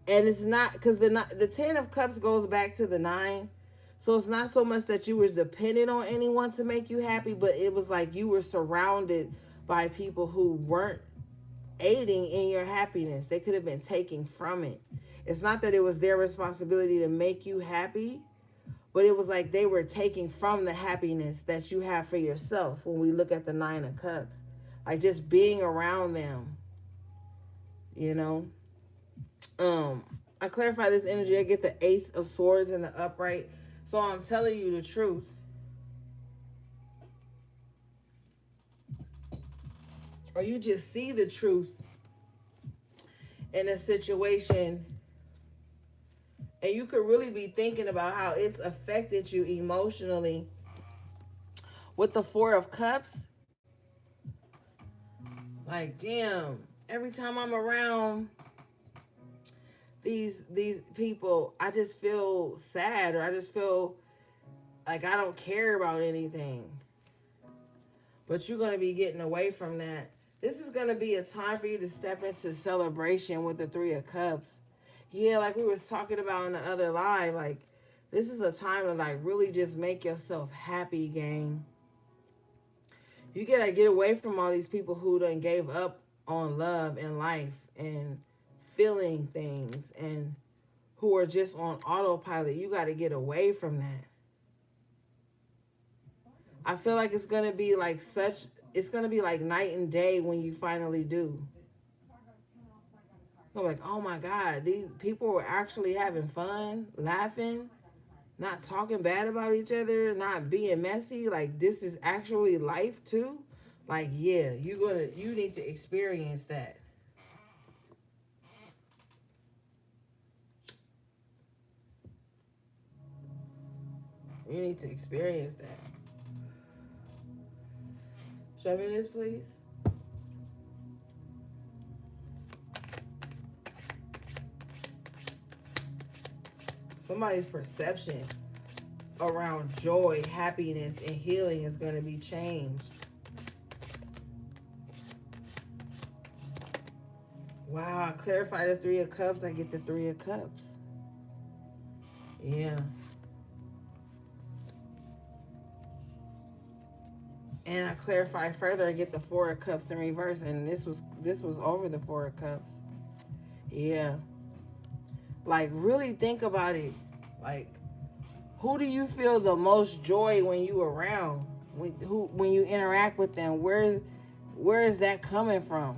and it's not because the Ten of Cups goes back to the Nine, so it's not so much that you were dependent on anyone to make you happy, but it was like you were surrounded by people who weren't aiding in your happiness. They could have been taking from it. It's not that it was their responsibility to make you happy, but it was like they were taking from the happiness that you have for yourself when we look at the Nine of Cups. Like just being around them, you know? I clarify this energy. I get the Ace of Swords in the upright. So I'm telling you the truth. Or you just see the truth in a situation, and you could really be thinking about how it's affected you emotionally. With the Four of Cups, like damn, every time I'm around these people, I just feel sad, or I just feel like I don't care about anything. But you're going to be getting away from that. This is going to be a time for you to step into celebration with the Three of Cups. Yeah, like we was talking about in the other live, like this is a time to like really just make yourself happy, gang. You gotta get away from all these people who done gave up on love and life and feeling things, and who are just on autopilot. You got to get away from that. I feel like it's going to be like it's going to be like night and day when you finally do. You're like, oh my God, these people were actually having fun, laughing, not talking bad about each other, not being messy. Like this is actually life too. Like, yeah, you need to experience that. You need to experience that. Show me this, please. Somebody's perception around joy, happiness, and healing is going to be changed. Wow, I clarify the Three of Cups. I get the Three of Cups. Yeah. And I clarify further, I get the Four of Cups in reverse, and this was over the Four of Cups. Yeah. Like really think about it. Like who do you feel the most joy when you around? When you interact with them? Where is that coming from?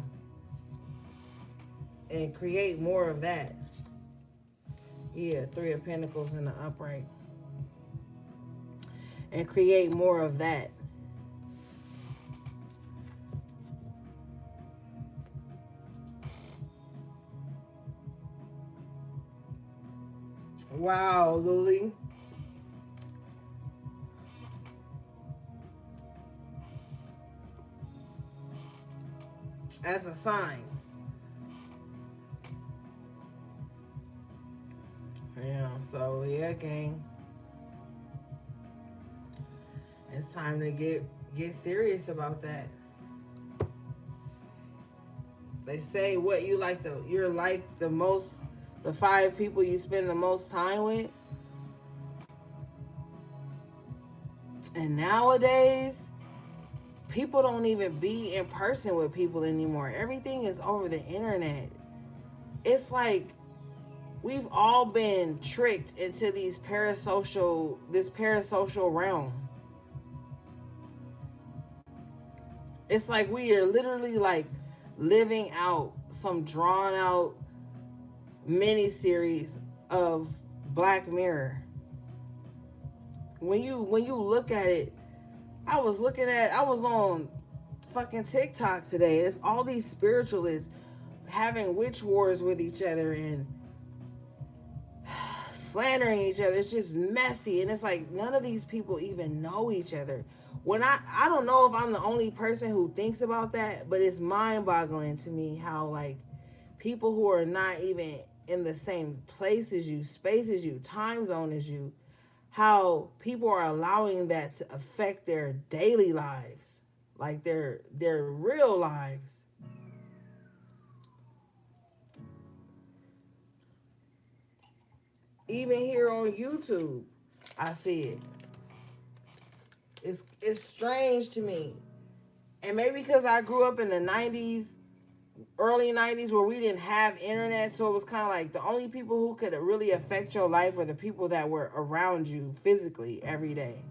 And create more of that. Yeah, Three of Pentacles in the upright. And create more of that. Wow, Lily. As a sign. Yeah, so yeah, gang. It's time to get serious about that. They say what you're like the the 5 people you spend the most time with. And nowadays, people don't even be in person with people anymore. Everything is over the internet. It's like we've all been tricked into this parasocial realm. It's like we are literally like living out some drawn out miniseries of Black Mirror. When you look at it, I was on fucking TikTok today. It's all these spiritualists having witch wars with each other and slandering each other. It's just messy, and it's like none of these people even know each other. When I don't know if I'm the only person who thinks about that, but it's mind-boggling to me how like people who are not even in the same place as you, space as you, time zone as you, how people are allowing that to affect their daily lives, like their real lives. Even here on YouTube, I see it. It's strange to me. And maybe because I grew up in the 90s, early 90s, where we didn't have internet, so it was kind of like the only people who could really affect your life were the people that were around you physically every day.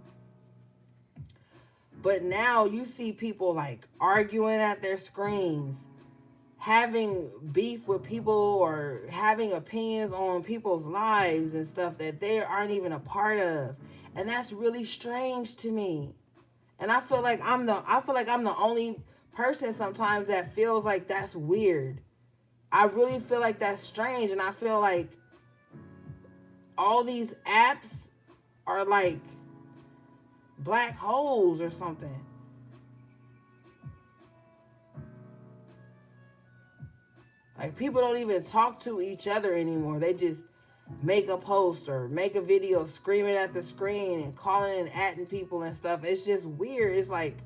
But now you see people like arguing at their screens, having beef with people, or having opinions on people's lives and stuff that they aren't even a part of. And that's really strange to me. And I feel like I'm the only person sometimes that feels like that's weird. I really feel like that's strange, and I feel like all these apps are like black holes or something. Like people don't even talk to each other anymore. They just make a post or make a video screaming at the screen and calling and atting people and stuff. It's just weird. It's like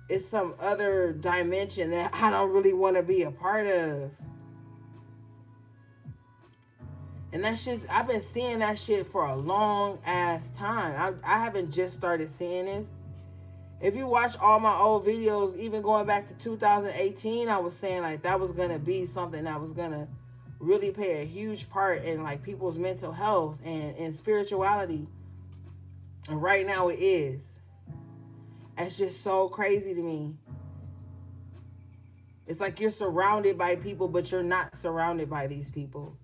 it's some other dimension that I don't really want to be a part of. And that's just, I've been seeing that shit for a long ass time. I haven't just started seeing this. If you watch all my old videos, even going back to 2018, I was saying like that was going to be something that was going to really play a huge part in like people's mental health and spirituality. And right now it is. It's just so crazy to me. It's like you're surrounded by people, but you're not surrounded by these people.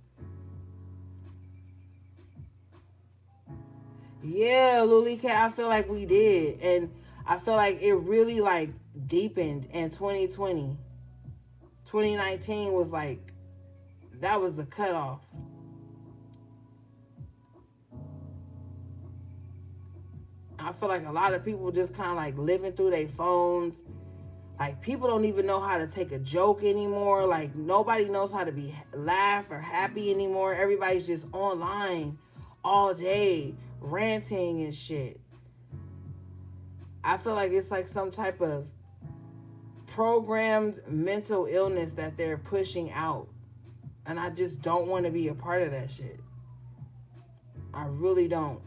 Yeah, Lily Cat, I feel like we did. And I feel like it really like deepened in 2020. 2019 was like, that was the cutoff. I feel like a lot of people just kind of like living through their phones. Like people don't even know how to take a joke anymore. Like nobody knows how to be laugh or happy anymore. Everybody's just online all day ranting and shit. I feel like it's like some type of programmed mental illness that they're pushing out. And I just don't want to be a part of that shit. I really don't.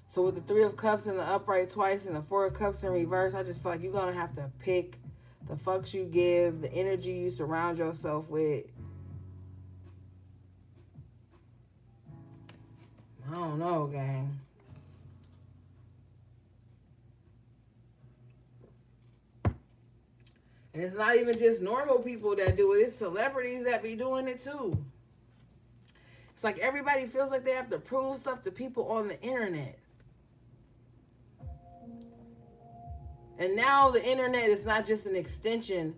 So with the 3 of Cups in the upright twice and the 4 of Cups in reverse, I just feel like you're going to have to pick the fucks you give, the energy you surround yourself with. I don't know, gang. And it's not even just normal people that do it. It's celebrities that be doing it too. It's like everybody feels like they have to prove stuff to people on the internet. And now the internet is not just an extension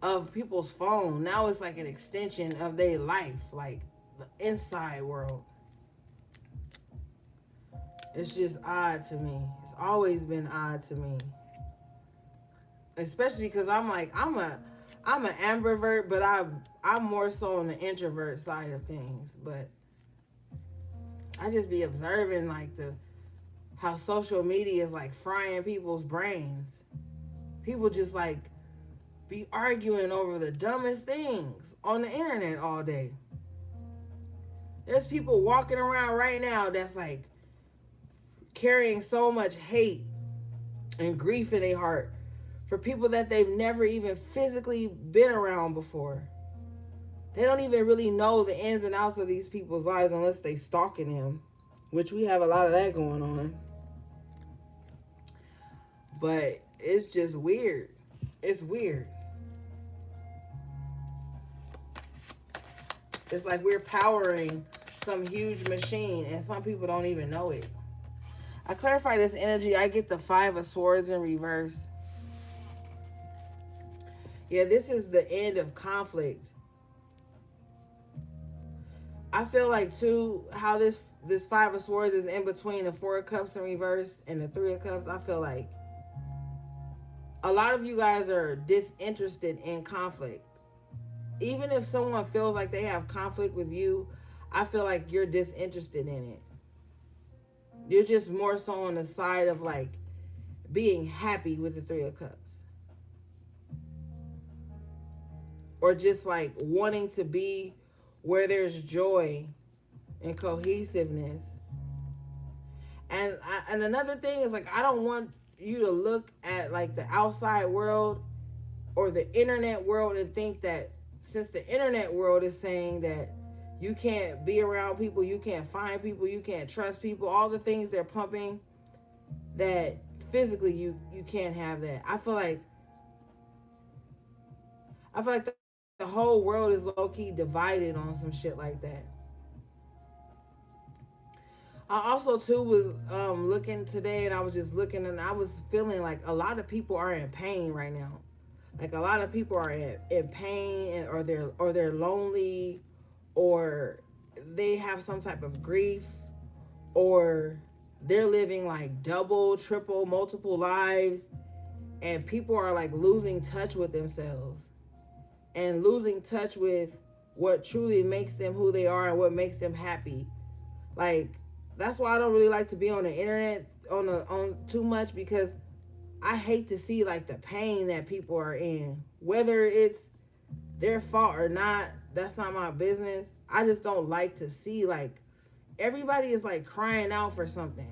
of people's phone. Now it's like an extension of their life, like the inside world. It's just odd to me. It's always been odd to me. Especially because I'm an ambivert, but I'm more so on the introvert side of things. But I just be observing like how social media is like frying people's brains. People just like be arguing over the dumbest things on the internet all day. There's people walking around right now that's like carrying so much hate and grief in their heart for people that they've never even physically been around before. They don't even really know the ins and outs of these people's lives unless they stalking them, which we have a lot of that going on. But it's just weird. It's weird. It's like we're powering some huge machine and some people don't even know it. I clarify this energy. I get the 5 of Swords in reverse. Yeah, this is the end of conflict. I feel like too how this 5 of Swords is in between the 4 of Cups in reverse and the 3 of Cups. I feel like a lot of you guys are disinterested in conflict. Even if someone feels like they have conflict with you, I feel like you're disinterested in it. You're just more so on the side of like being happy with the 3 of Cups. Or just like wanting to be where there's joy and cohesiveness. And another thing is like, I don't want you to look at like the outside world or the internet world and think that since the internet world is saying that you can't be around people, you can't find people, you can't trust people, all the things they're pumping, that physically you can't have that. I feel like the whole world is low-key divided on some shit like that. I also too was looking today, and I was just looking, and I was feeling like a lot of people are in pain right now. Like a lot of people are in pain, or they're lonely, or they have some type of grief, or they're living like double, triple, multiple lives, and people are like losing touch with themselves and losing touch with what truly makes them who they are and what makes them happy. Like, that's why I don't really like to be on the internet on too much, because I hate to see like the pain that people are in. Whether it's their fault or not, that's not my business. I just don't like to see like everybody is like crying out for something.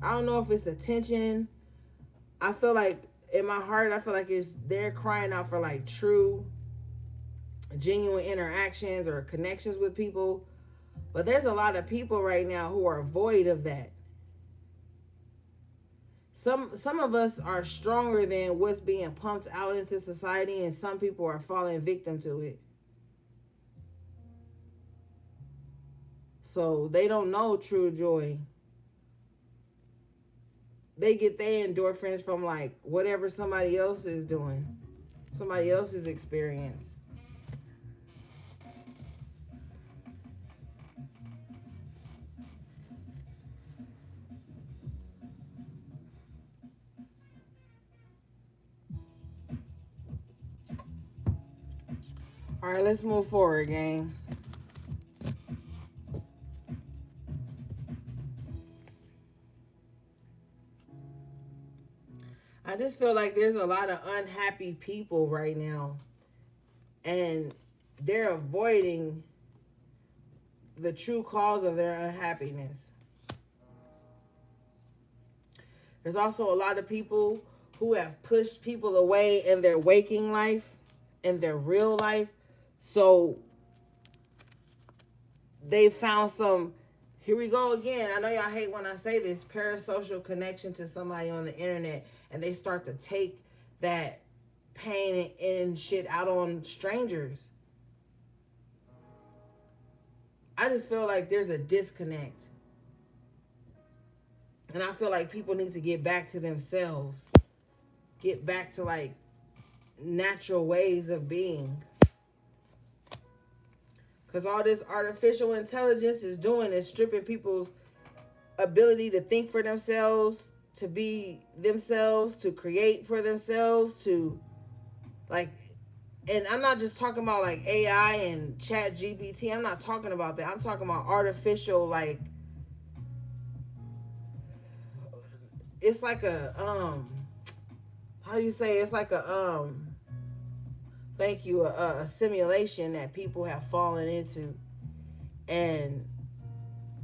I don't know if it's attention. I feel like in my heart, I feel like it's they're crying out for like true, genuine interactions or connections with people. But there's a lot of people right now who are void of that. Some of us are stronger than what's being pumped out into society, and some people are falling victim to it. So they don't know true joy. They get their endorphins from like whatever somebody else is doing, somebody else's experience. All right, let's move forward, gang. I just feel like there's a lot of unhappy people right now, and they're avoiding the true cause of their unhappiness. There's also a lot of people who have pushed people away in their waking life, in their real life. So they found some, here we go again. I know y'all hate when I say this, parasocial connection to somebody on the internet, and they start to take that pain and shit out on strangers. I just feel like there's a disconnect. And I feel like people need to get back to themselves. Get back to like natural ways of being. Because all this artificial intelligence is doing is stripping people's ability to think for themselves, to be themselves, to create for themselves, to like, and I'm not just talking about like AI and chat GPT. I'm not talking about that. I'm talking about artificial, like, it's like a, how do you say, it's like a, thank you, a simulation that people have fallen into. And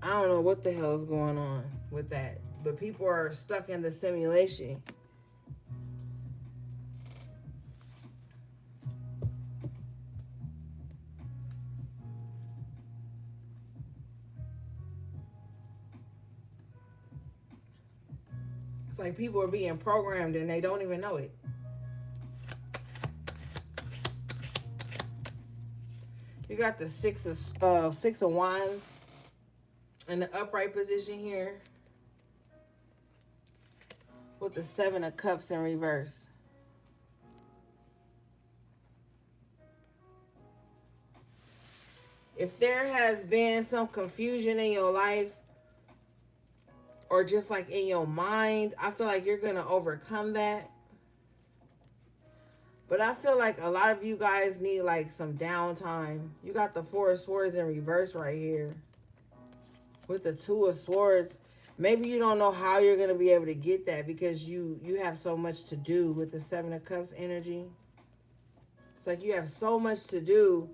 I don't know what the hell is going on with that. But people are stuck in the simulation. It's like people are being programmed and they don't even know it. You got the six of wands in the upright position here with the 7 of cups in reverse. If there has been some confusion in your life or just like in your mind, I feel like you're going to overcome that. But I feel like a lot of you guys need like some downtime. You got the 4 of Swords in reverse right here with the 2 of Swords. Maybe you don't know how you're going to be able to get that because you have so much to do with the 7 of Cups energy. It's like you have so much to do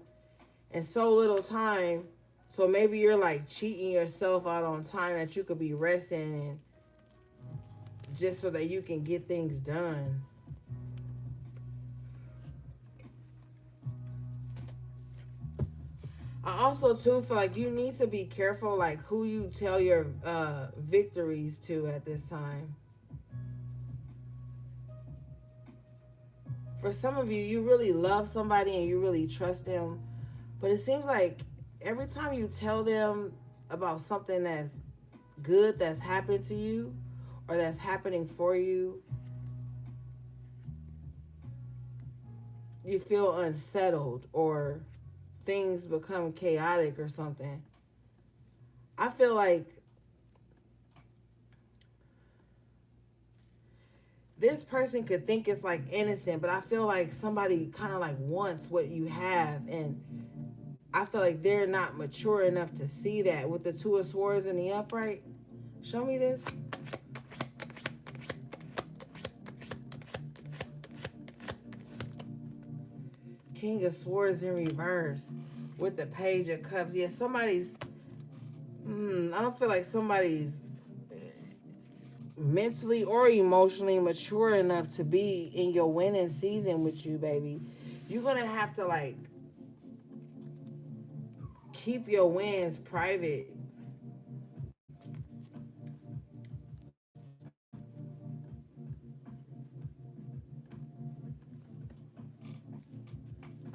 and so little time. So maybe you're like cheating yourself out on time that you could be resting and just so that you can get things done. I also too feel like you need to be careful like who you tell your victories to at this time. For some of you, you really love somebody and you really trust them, but it seems like every time you tell them about something that's good that's happened to you or that's happening for you, you feel unsettled or things become chaotic or something. I feel like this person could think it's like innocent, but I feel like somebody kind of like wants what you have, and I feel like they're not mature enough to see that with the 2 of Swords in the upright. Show me this. King of Swords in reverse with the Page of Cups. Yeah, somebody's I don't feel like somebody's mentally or emotionally mature enough to be in your winning season with you, baby. You're gonna have to like keep your wins private.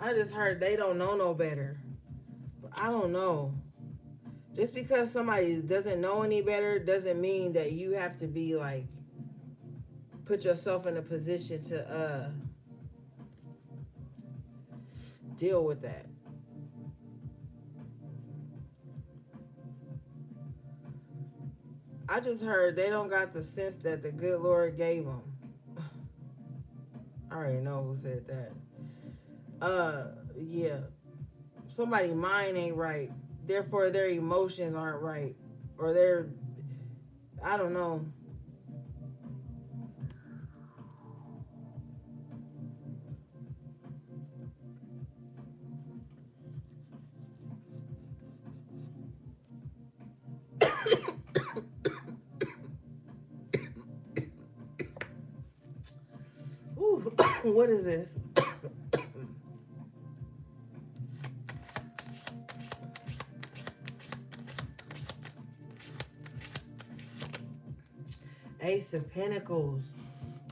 I just heard they don't know no better. But I don't know. Just because somebody doesn't know any better doesn't mean that you have to be like put yourself in a position to deal with that. I just heard they don't got the sense that the good Lord gave them. I already know who said that. Yeah. Somebody's mind ain't right. Therefore, their emotions aren't right. Or they're, I don't know. Ooh, what is this? Ace of Pentacles.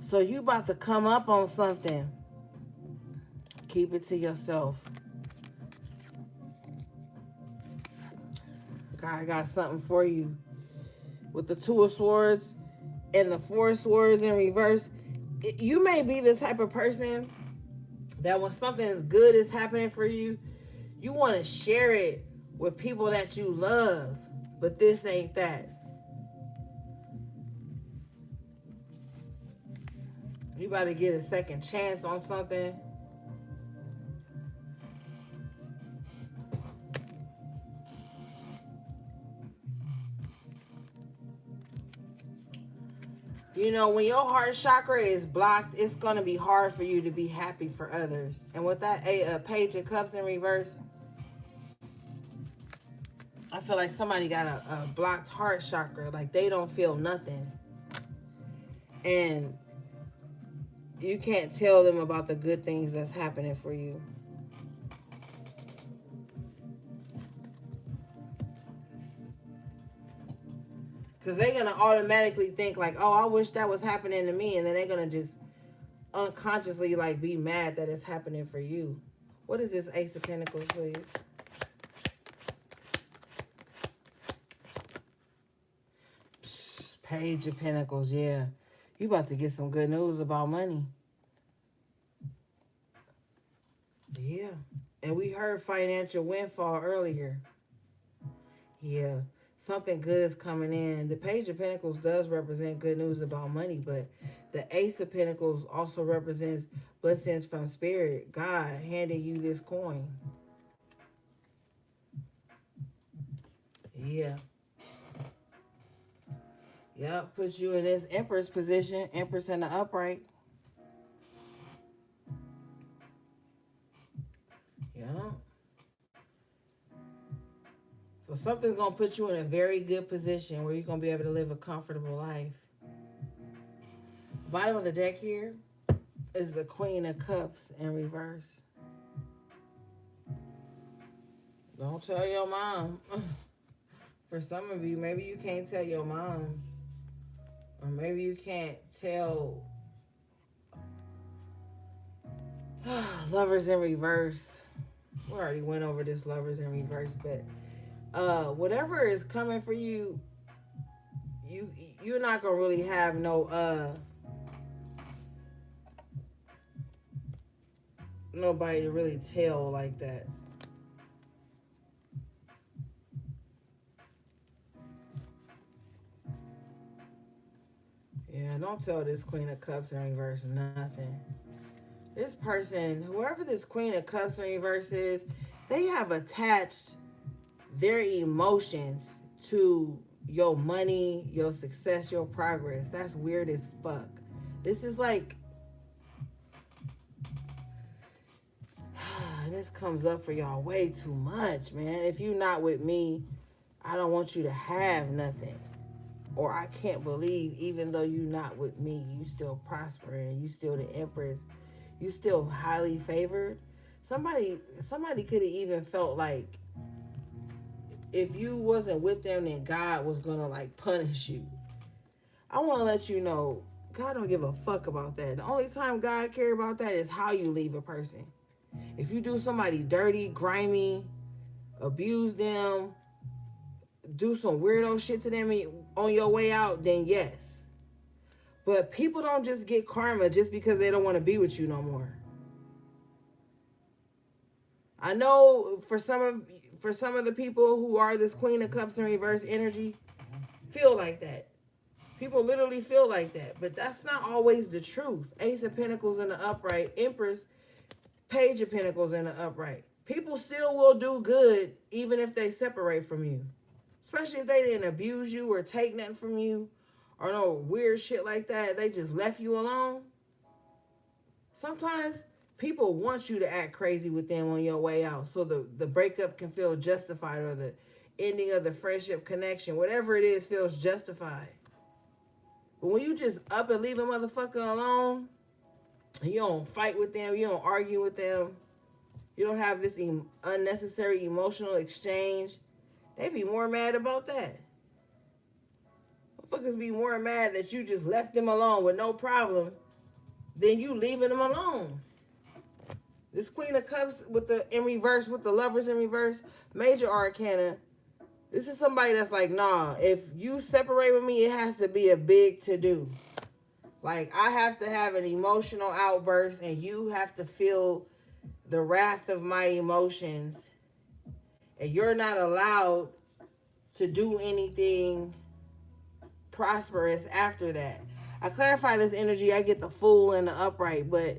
So you about to come up on something. Keep it to yourself. God got something for you. With the 2 of Swords and the 4 of Swords in reverse. You may be the type of person that when something good is happening for you, you want to share it with people that you love. But this ain't that. You about to get a second chance on something. You know, when your heart chakra is blocked, it's going to be hard for you to be happy for others. And with that page of cups in reverse, I feel like somebody got a blocked heart chakra. Like they don't feel nothing. And you can't tell them about the good things that's happening for you. Because they're going to automatically think like, oh, I wish that was happening to me. And then they're going to just unconsciously like be mad that it's happening for you. What is this Ace of Pentacles, please? Page of Pentacles, yeah. You about to get some good news about money. Yeah. And we heard financial windfall earlier. Yeah. Something good is coming in. The Page of Pentacles does represent good news about money, but the Ace of Pentacles also represents blessings from Spirit, God handing you this coin. Yeah. Yep, puts you in this Empress position, Empress in the upright. Yeah. So something's going to put you in a very good position where you're going to be able to live a comfortable life. Bottom of the deck here is the Queen of Cups in reverse. Don't tell your mom. For some of you, maybe you can't tell your mom. Or maybe you can't tell Lovers in reverse. We already went over this Lovers in reverse, but whatever is coming for you, you're not gonna really have no nobody to really tell like that. Yeah, don't tell this Queen of Cups in reverse nothing. This person, whoever this Queen of Cups in reverse is, they have attached their emotions to your money, your success, your progress. That's weird as fuck. This is like, this comes up for y'all way too much, man. If you're not with me, I don't want you to have nothing. Or I can't believe, even though you're not with me, you still prospering, you still the Empress, you still highly favored. Somebody could have even felt like if you wasn't with them, then God was gonna like punish you. I want to let you know, God don't give a fuck about that. The only time God cares about that is how you leave a person. If you do somebody dirty, grimy, abuse them, do some weirdo shit to them on your way out, then yes. But people don't just get karma just because they don't want to be with you no more. I know for some of the people who are this Queen of Cups in reverse energy, feel like that. People literally feel like that, but that's not always the truth. Ace of Pentacles in the upright, Empress, Page of Pentacles in the upright. People still will do good even if they separate from you. Especially if they didn't abuse you or take nothing from you or no weird shit like that. They just left you alone. Sometimes people want you to act crazy with them on your way out so the breakup can feel justified or the ending of the friendship connection, whatever it is, feels justified. But when you just up and leave a motherfucker alone, and you don't fight with them, you don't argue with them, you don't have this unnecessary emotional exchange, they be more mad about that. Motherfuckers be more mad that you just left them alone with no problem than you leaving them alone. This Queen of Cups in reverse, with the Lovers in reverse, major arcana. This is somebody that's like, nah, if you separate with me, it has to be a big to-do. Like, I have to have an emotional outburst and you have to feel the wrath of my emotions. And you're not allowed to do anything prosperous after that. I clarify this energy, I get the Fool and the upright, but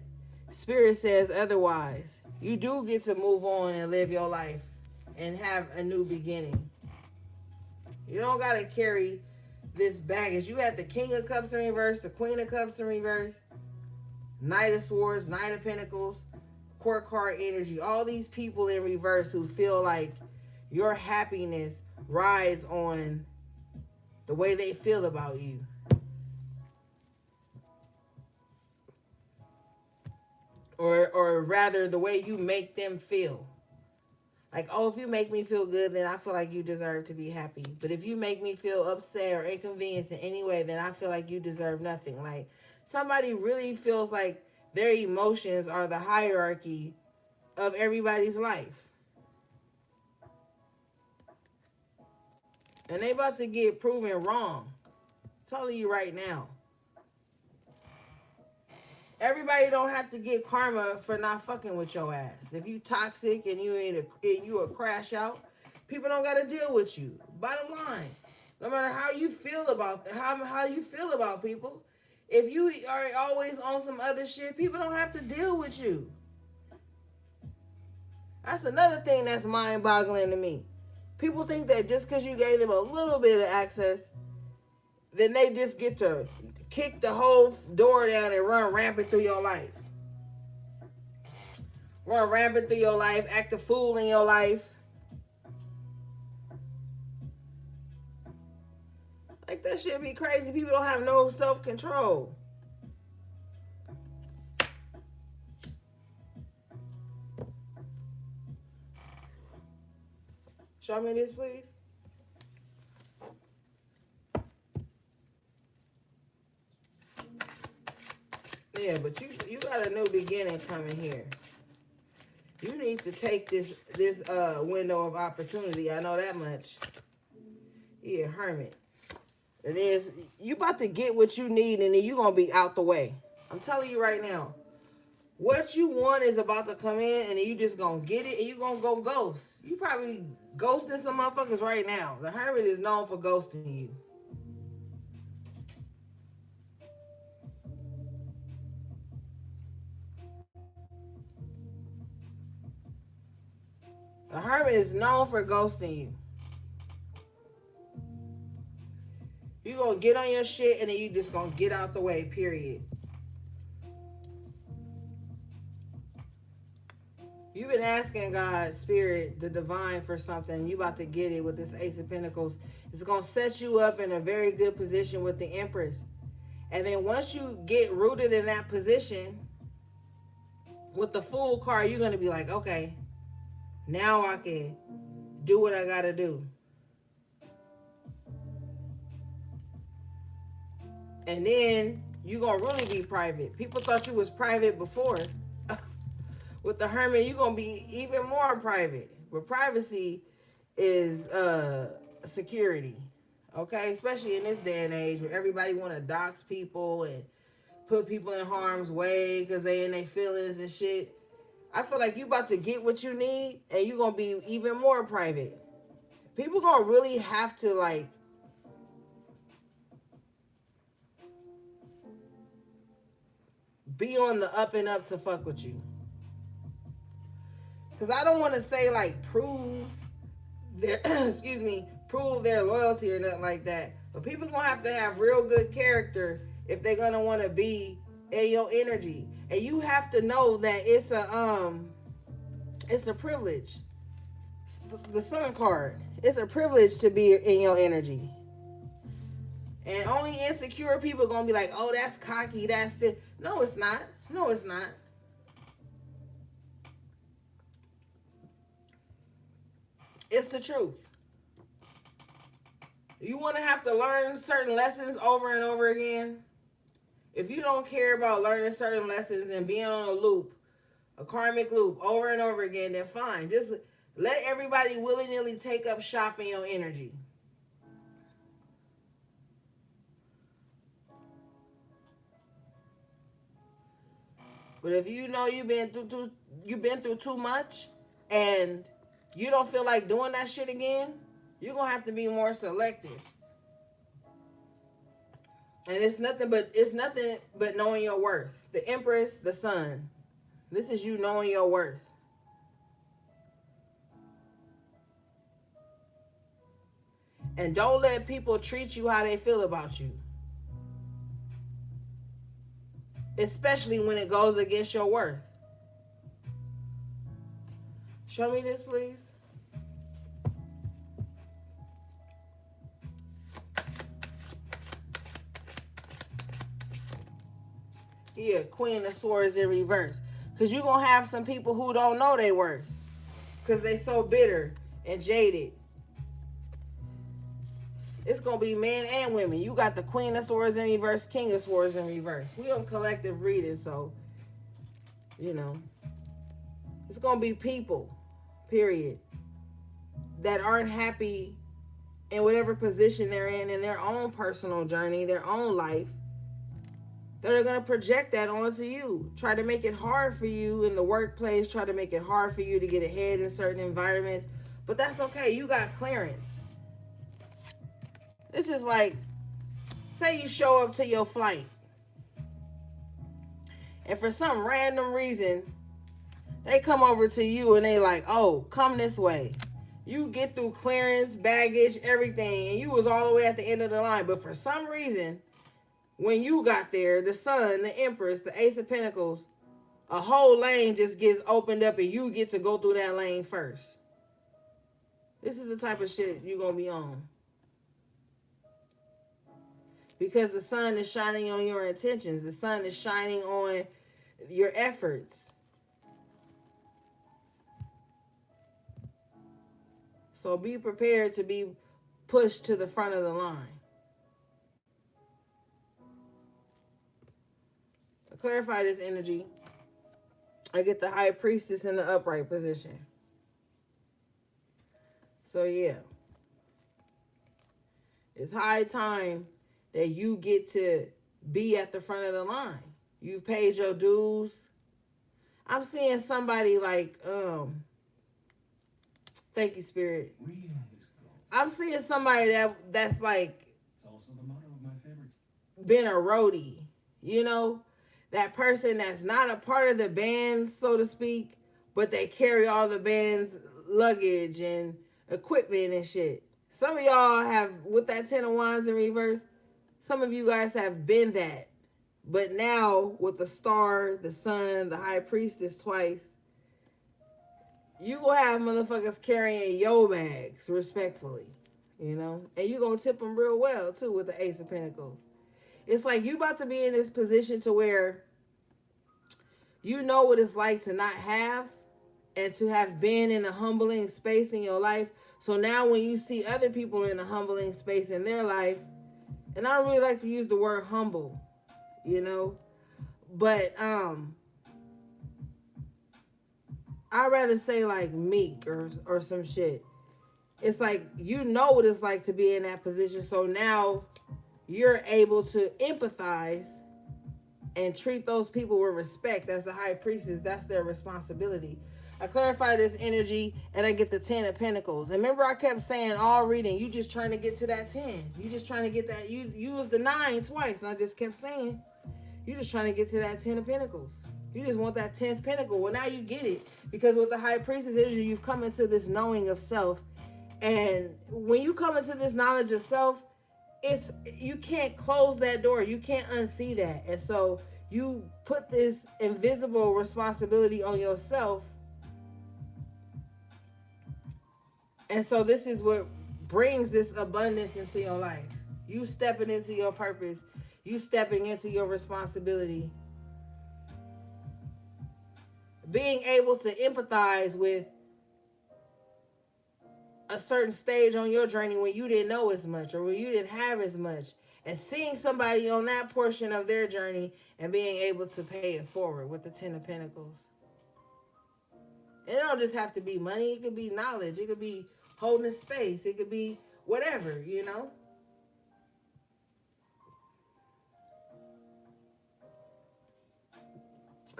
Spirit says otherwise. You do get to move on and live your life and have a new beginning. You don't got to carry this baggage. You had the King of Cups in reverse, the Queen of Cups in reverse, Knight of Swords, Knight of Pentacles, Court card energy. All these people in reverse who feel like your happiness rides on the way they feel about you. Or rather, the way you make them feel. Like, oh, if you make me feel good, then I feel like you deserve to be happy. But if you make me feel upset or inconvenienced in any way, then I feel like you deserve nothing. Like, somebody really feels like their emotions are the hierarchy of everybody's life. And they about to get proven wrong. I'm telling you right now. Everybody don't have to get karma for not fucking with your ass. If you toxic and you a crash out, people don't gotta deal with you. Bottom line, no matter how you feel about how you feel about people, if you are always on some other shit, people don't have to deal with you. That's another thing that's mind-boggling to me. People think that just because you gave them a little bit of access, then they just get to kick the whole door down and run rampant through your life. Run rampant through your life, act a fool in your life. Like, that shit be crazy. People don't have no self-control. Show me this, please. Yeah, but you got a new beginning coming here. You need to take this window of opportunity. I know that much. Yeah, hermit. It is. You about to get what you need, and then you gonna be out the way. I'm telling you right now. What you want is about to come in, and then you just gonna get it, and you gonna go ghost. You probably ghosting some motherfuckers right now. The hermit is known for ghosting you. The hermit is known for ghosting you. You gonna get on your shit, and then you just gonna get out the way, period. You've been asking God, Spirit, the divine for something. You about to get it with this Ace of Pentacles. It's going to set you up in a very good position with the Empress. And then once you get rooted in that position, with the Fool card, you're going to be like, okay, now I can do what I got to do. And then you're going to really be private. People thought you was private before. With the Hermit, you're going to be even more private. But privacy is security. Okay? Especially in this day and age where everybody want to dox people and put people in harm's way because they in their feelings and shit. I feel like you about to get what you need and you're going to be even more private. People going to really have to, like, be on the up and up to fuck with you. Because I don't want to say, like, prove their, prove their loyalty or nothing like that. But people going to have real good character if they're going to want to be in your energy. And you have to know that it's a privilege. The Sun card. It's a privilege to be in your energy. And only insecure people going to be like, oh, that's cocky, that's this. No, it's not. No, it's not. It's the truth. You want to have to learn certain lessons over and over again? If you don't care about learning certain lessons and being on a loop, a karmic loop over and over again, then fine. Just let everybody willy-nilly take up shop in your energy. But if you know you've been through too much and you don't feel like doing that shit again, you're going to have to be more selective. And it's nothing but knowing your worth. The Empress, the Sun. This is you knowing your worth. And don't let people treat you how they feel about you. Especially when it goes against your worth. Show me this, please. Yeah, Queen of Swords in reverse. Because you're going to have some people who don't know their worth. Because they so bitter and jaded. It's going to be men and women. You got the Queen of Swords in reverse, King of Swords in reverse. We on collective reading, so, you know. It's going to be people, period, that aren't happy in whatever position they're in their own personal journey, their own life, that are going to project that onto you. Try to make it hard for you in the workplace. Try to make it hard for you to get ahead in certain environments. But that's okay. You got clearance. This is like, say you show up to your flight. And for some random reason, they come over to you and they like, oh, come this way. You get through clearance, baggage, everything. And you was all the way at the end of the line. But for some reason, when you got there, the Sun, the Empress, the Ace of Pentacles, a whole lane just gets opened up and you get to go through that lane first. This is the type of shit you're going to be on. Because the sun is shining on your intentions. The sun is shining on your efforts. So be prepared to be pushed to the front of the line. To clarify this energy, I get the High Priestess in the upright position. So yeah. It's high time that you get to be at the front of the line. You've paid your dues. I'm seeing somebody like, thank you, Spirit. I'm seeing somebody that's like been a roadie, you know? That person that's not a part of the band, so to speak, but they carry all the band's luggage and equipment and shit. Some of y'all have, with that 10 of Wands in reverse, some of you guys have been that. But now, with the Star, the Sun, the High Priestess twice, you gonna have motherfuckers carrying your bags, respectfully. You know? And you gonna tip them real well, too, with the Ace of Pentacles. It's like you about to be in this position to where you know what it's like to not have and to have been in a humbling space in your life. So now when you see other people in a humbling space in their life, and I don't really like to use the word humble, you know, but I'd rather say like meek or some shit. It's like you know what it's like to be in that position. So now you're able to empathize and treat those people with respect. That's the High Priestess. That's their responsibility. I clarify this energy and I get the 10 of Pentacles. And remember I kept saying all reading, you just trying to get to that 10. You just trying to get that. You was the 9 twice. And I just kept saying, you just trying to get to that 10 of Pentacles. You just want that 10th Pentacle. Well, now you get it. Because with the High Priestess energy, you've come into this knowing of self. And when you come into this knowledge of self, you can't close that door. You can't unsee that. And so you put this invisible responsibility on yourself. And so this is what brings this abundance into your life. You stepping into your purpose. You stepping into your responsibility. Being able to empathize with a certain stage on your journey when you didn't know as much or when you didn't have as much, and seeing somebody on that portion of their journey and being able to pay it forward with the 10 of Pentacles. It don't just have to be money. It could be knowledge. It could be holding space. It could be whatever, you know.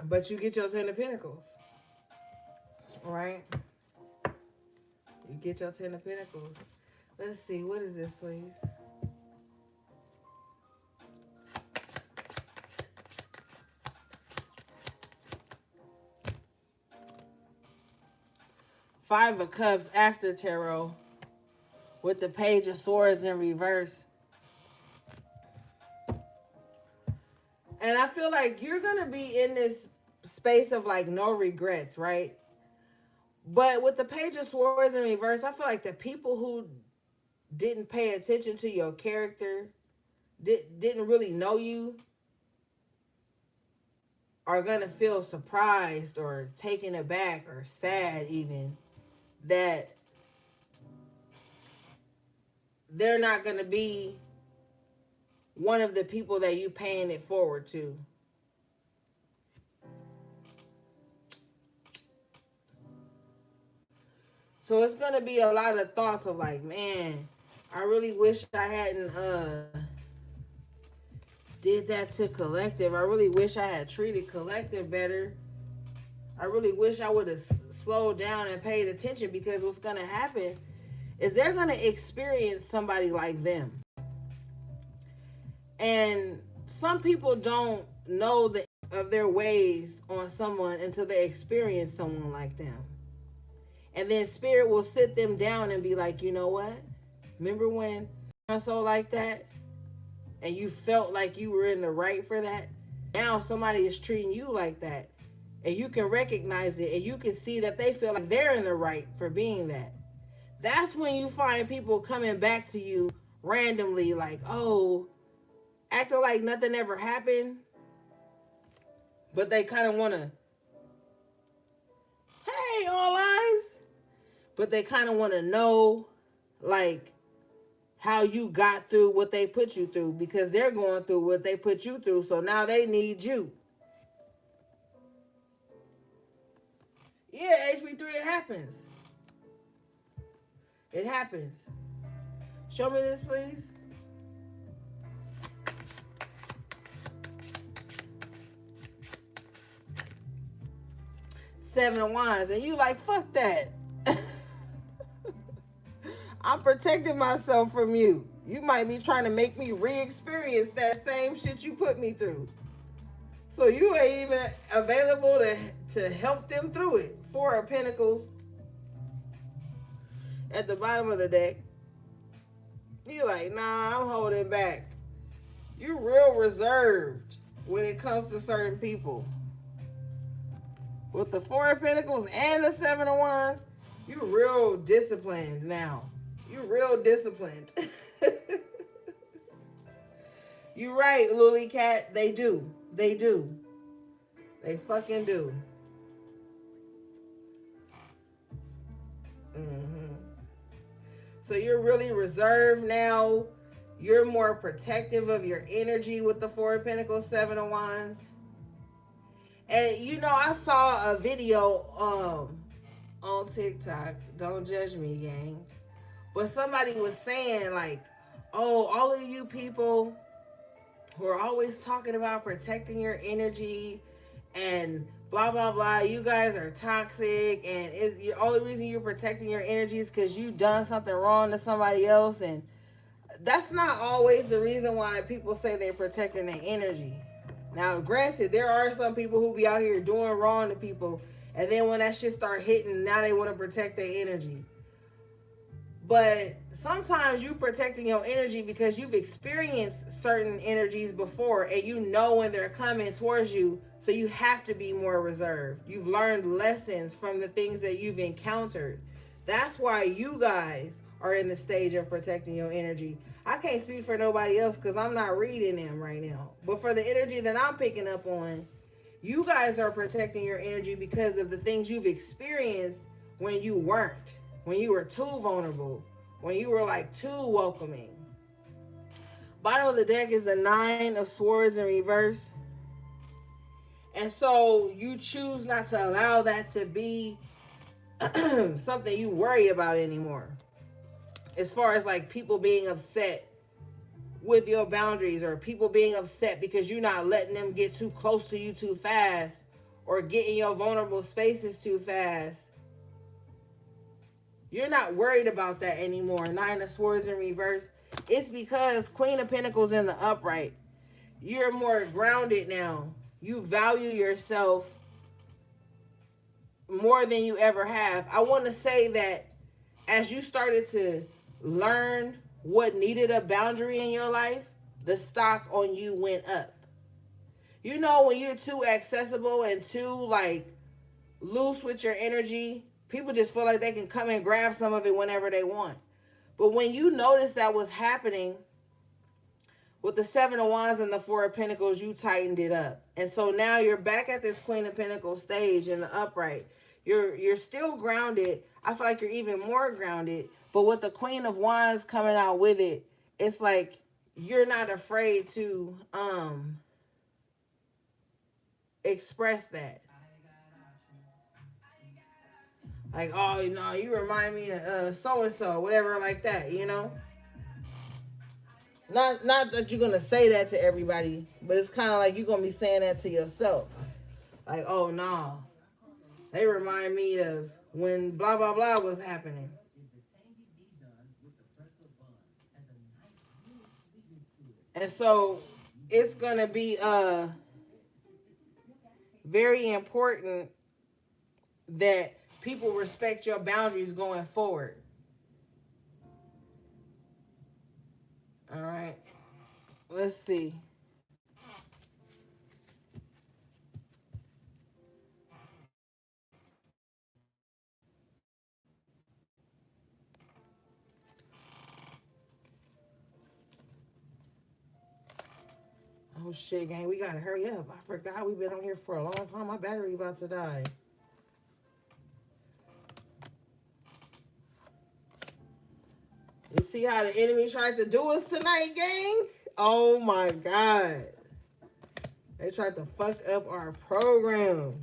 But you get your 10 of Pentacles. All right? You get your 10 of Pentacles. Let's see. What is this, please? Five of Cups after Tarot. with the Page of Swords in reverse. And I feel like you're going to be in this space of like no regrets, right? But with the Page of Swords in reverse, I feel like the people who didn't pay attention to your character, didn't really know you, are going to feel surprised or taken aback or sad even that they're not going to be one of the people that you paying it forward to. So it's going to be a lot of thoughts of like, man, I really wish I hadn't did that to Collective. I really wish I had treated Collective better. I really wish I would have slowed down and paid attention, because what's going to happen is they're going to experience somebody like them. And some people don't know the of their ways on someone until they experience someone like them. And then Spirit will sit them down and be like, you know what? Remember when so like that? And you felt like you were in the right for that? Now somebody is treating you like that. And you can recognize it, and you can see that they feel like they're in the right for being that. That's when you find people coming back to you randomly like, oh, acting like nothing ever happened. But they kind of want to, hey, all eyes. But they kind of want to know, like, how you got through what they put you through, because they're going through what they put you through. So now they need you. Yeah, HB3, it happens. It happens. Show me this, please. Seven of Wands. And you like, fuck that. I'm protecting myself from you. You might be trying to make me re-experience that same shit you put me through. So you ain't even available to help them through it. Four of Pentacles at the bottom of the deck. You like, nah, I'm holding back. You're real reserved when it comes to certain people. With the Four of Pentacles and the Seven of Wands, you're real disciplined now. You're real disciplined. You're right, Lily Cat. They do. They do. They fucking do. So you're really reserved now. You're more protective of your energy with the Four of Pentacles, Seven of Wands. And you know, I saw a video on TikTok. Don't judge me, gang. But somebody was saying like, oh, all of you people who are always talking about protecting your energy and blah, blah, blah. You guys are toxic, and the only reason you're protecting your energy is because you done something wrong to somebody else. And that's not always the reason why people say they're protecting their energy. Now, granted, there are some people who be out here doing wrong to people, and then when that shit start hitting, now they want to protect their energy. But sometimes you protecting your energy because you've experienced certain energies before, and you know when they're coming towards you, so you have to be more reserved. You've learned lessons from the things that you've encountered. That's why you guys are in the stage of protecting your energy. I can't speak for nobody else because I'm not reading them right now. But for the energy that I'm picking up on, you guys are protecting your energy because of the things you've experienced when you weren't. When you were too vulnerable, when you were like too welcoming. Bottom of the deck is the Nine of Swords in reverse. And so you choose not to allow that to be something you worry about anymore. As far as like people being upset with your boundaries, or people being upset because you're not letting them get too close to you too fast, or get in your vulnerable spaces too fast. You're not worried about that anymore. Nine of Swords in reverse. It's because Queen of Pentacles in the upright. You're more grounded now. You value yourself more than you ever have. I want to say that as you started to learn what needed a boundary in your life, the stock on you went up. You know, when you're too accessible and too like loose with your energy, people just feel like they can come and grab some of it whenever they want. But when you notice that was happening with the Seven of Wands and the Four of Pentacles, you tightened it up. And so now you're back at this Queen of Pentacles stage in the upright. You're still grounded. I feel like you're even more grounded. But with the Queen of Wands coming out with it, it's like you're not afraid to express that. Like, oh, you know, you remind me of so-and-so, whatever like that, you know? Not that you're going to say that to everybody, but it's kind of like you're going to be saying that to yourself. Like, oh, no. They remind me of when blah, blah, blah was happening. And so it's going to be very important that people respect your boundaries going forward. All right. Let's see. Oh shit, gang, we gotta hurry up. I forgot we've been on here for a long time. My battery about to die. You see how the enemy tried to do us tonight, gang? Oh my God. They tried to fuck up our program.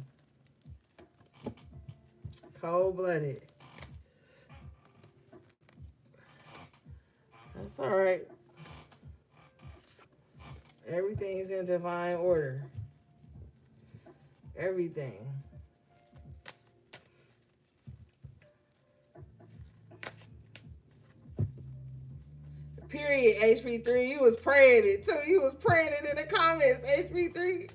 Cold-blooded. That's all right. Everything's in divine order. Everything. Period, HP3. You was praying it too. You was praying it in the comments, HP3.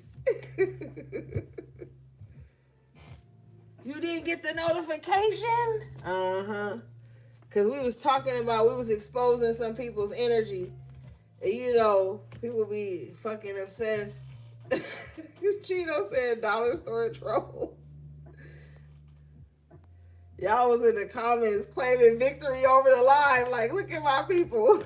You didn't get the notification? Uh-huh. Because we was talking about, we was exposing some people's energy. And you know, people be fucking obsessed. Chino said dollar store trolls. Y'all was in the comments claiming victory over the live. Like, look at my people.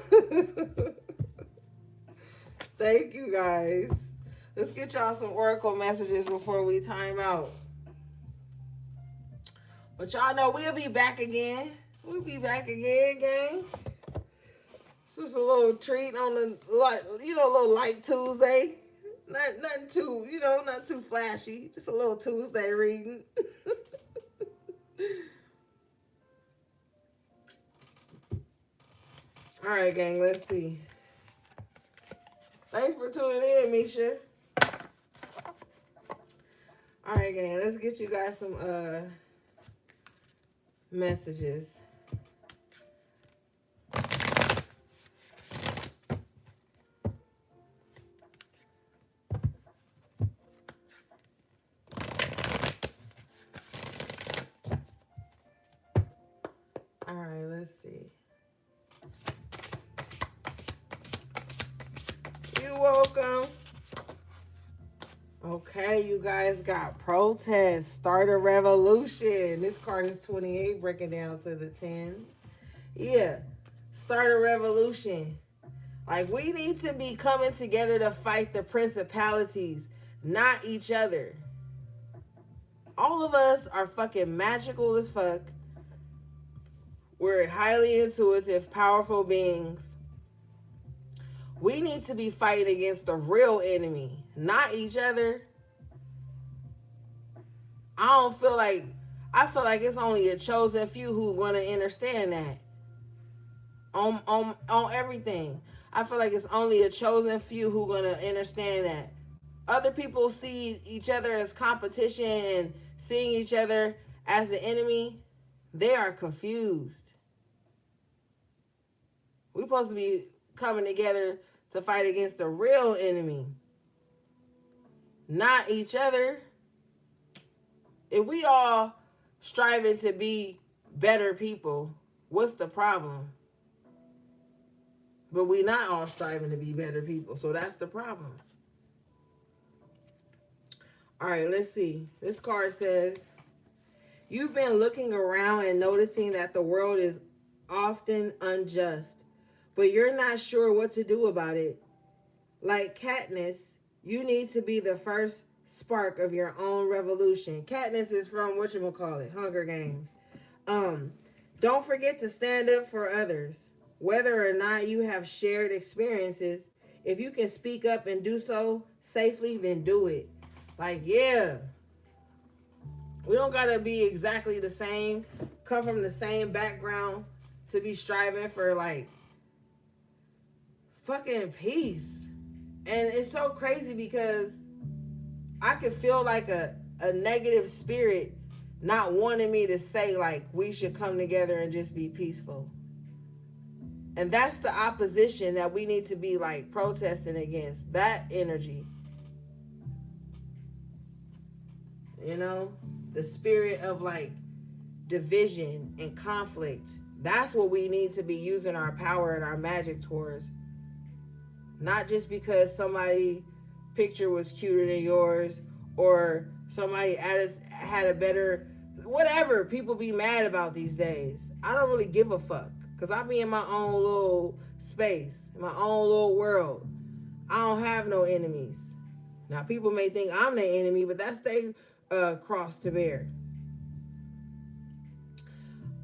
Thank you, guys. Let's get y'all some oracle messages before we time out. But y'all know we'll be back again. We'll be back again, gang. This is a little treat on the, you know, a little light Tuesday. Nothing too, you know, not too flashy. Just a little Tuesday reading. All right, gang, let's see. Thanks for tuning in, Misha. All right, gang, let's get you guys some messages. All right, let's see. You're welcome. Okay, you guys got protest, start a revolution. This card is 28, breaking down to the 10. Yeah, start a revolution. Like, we need to be coming together to fight the principalities, not each other. All of us are fucking magical as fuck. We're highly intuitive, powerful beings. We need to be fighting against the real enemy, not each other. I feel like it's only a chosen few who want to understand that. On everything. I feel like it's only a chosen few who are going to understand that. Other people see each other as competition and seeing each other as the enemy. They are confused. We're supposed to be coming together to fight against the real enemy, not each other. If we all striving to be better people, what's the problem? But we not all striving to be better people. So that's the problem. All right, let's see. This card says, you've been looking around and noticing that the world is often unjust, but you're not sure what to do about it. Like Katniss, you need to be the first spark of your own revolution. Katniss is from whatchamacallit, Hunger Games. Um, don't forget to stand up for others. Whether or not you have shared experiences, if you can speak up and do so safely, then do it. Like, yeah, we don't gotta be exactly the same, come from the same background to be striving for like fucking peace. And it's so crazy because I could feel like a negative spirit not wanting me to say like we should come together and just be peaceful. And that's the opposition that we need to be like protesting against. That energy. You know? The spirit of like division and conflict. That's what we need to be using our power and our magic towards. Not just because somebody picture was cuter than yours or somebody had a better whatever people be mad about these days. I don't really give a fuck because I be in my own little space, in my own little world. I don't have no enemies. Now people may think I'm the enemy, but that's their cross to bear.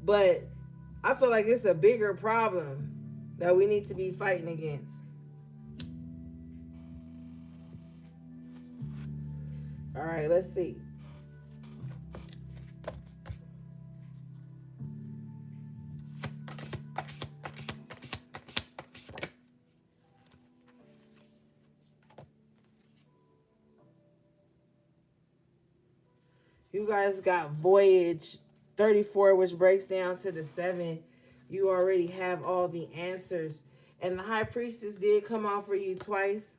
But I feel like it's a bigger problem that we need to be fighting against. All right, let's see. You guys got Voyage 34, which breaks down to the 7. You already have all the answers. And the High Priestess did come out for you twice.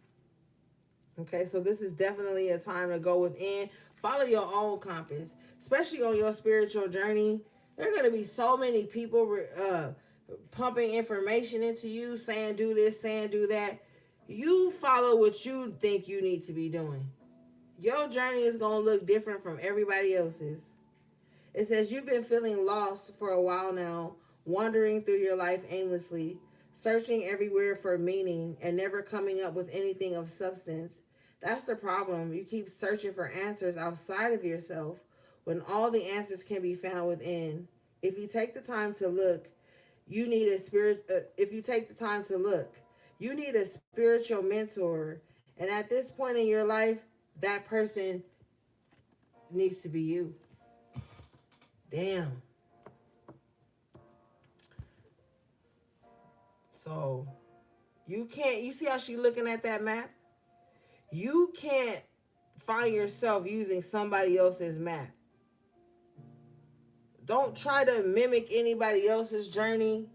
Okay, so this is definitely a time to go within. Follow your own compass, especially on your spiritual journey. There are going to be so many people pumping information into you, saying do this, saying do that. You follow what you think you need to be doing. Your journey is going to look different from everybody else's. It says you've been feeling lost for a while now, wandering through your life aimlessly, searching everywhere for meaning and never coming up with anything of substance. That's the problem. You keep searching for answers outside of yourself when all the answers can be found within. If you take the time to look, you need a if you take the time to look, you need a spiritual mentor. And at this point in your life, that person needs to be you. Damn. So you can't, you see how she looking at that map? You can't find yourself using somebody else's map. Don't try to mimic anybody else's journey.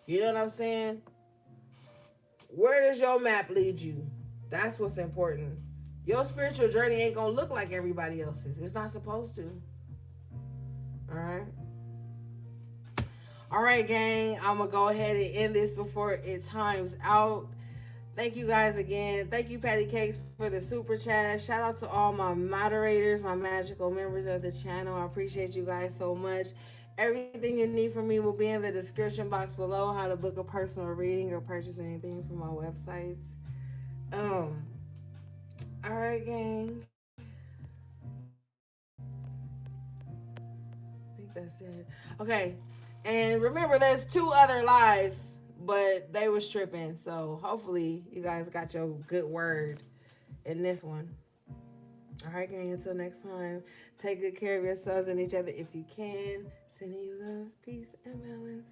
You know what I'm saying? Where does your map lead you? That's what's important. Your spiritual journey ain't gonna look like everybody else's. It's not supposed to. All right. All right, gang. I'm gonna go ahead and end this before it times out. Thank you guys again. Thank you, Patty Cakes, for the super chat. Shout out to all my moderators, my magical members of the channel. I appreciate you guys so much. Everything you need from me will be in the description box below. How to book a personal reading or purchase anything from my websites. All right, gang. I think that's it. Okay. And remember, there's 2 other lives, but they was tripping. So hopefully you guys got your good word in this one. All right, gang. Until next time, take good care of yourselves and each other if you can. Sending you love, peace, and balance.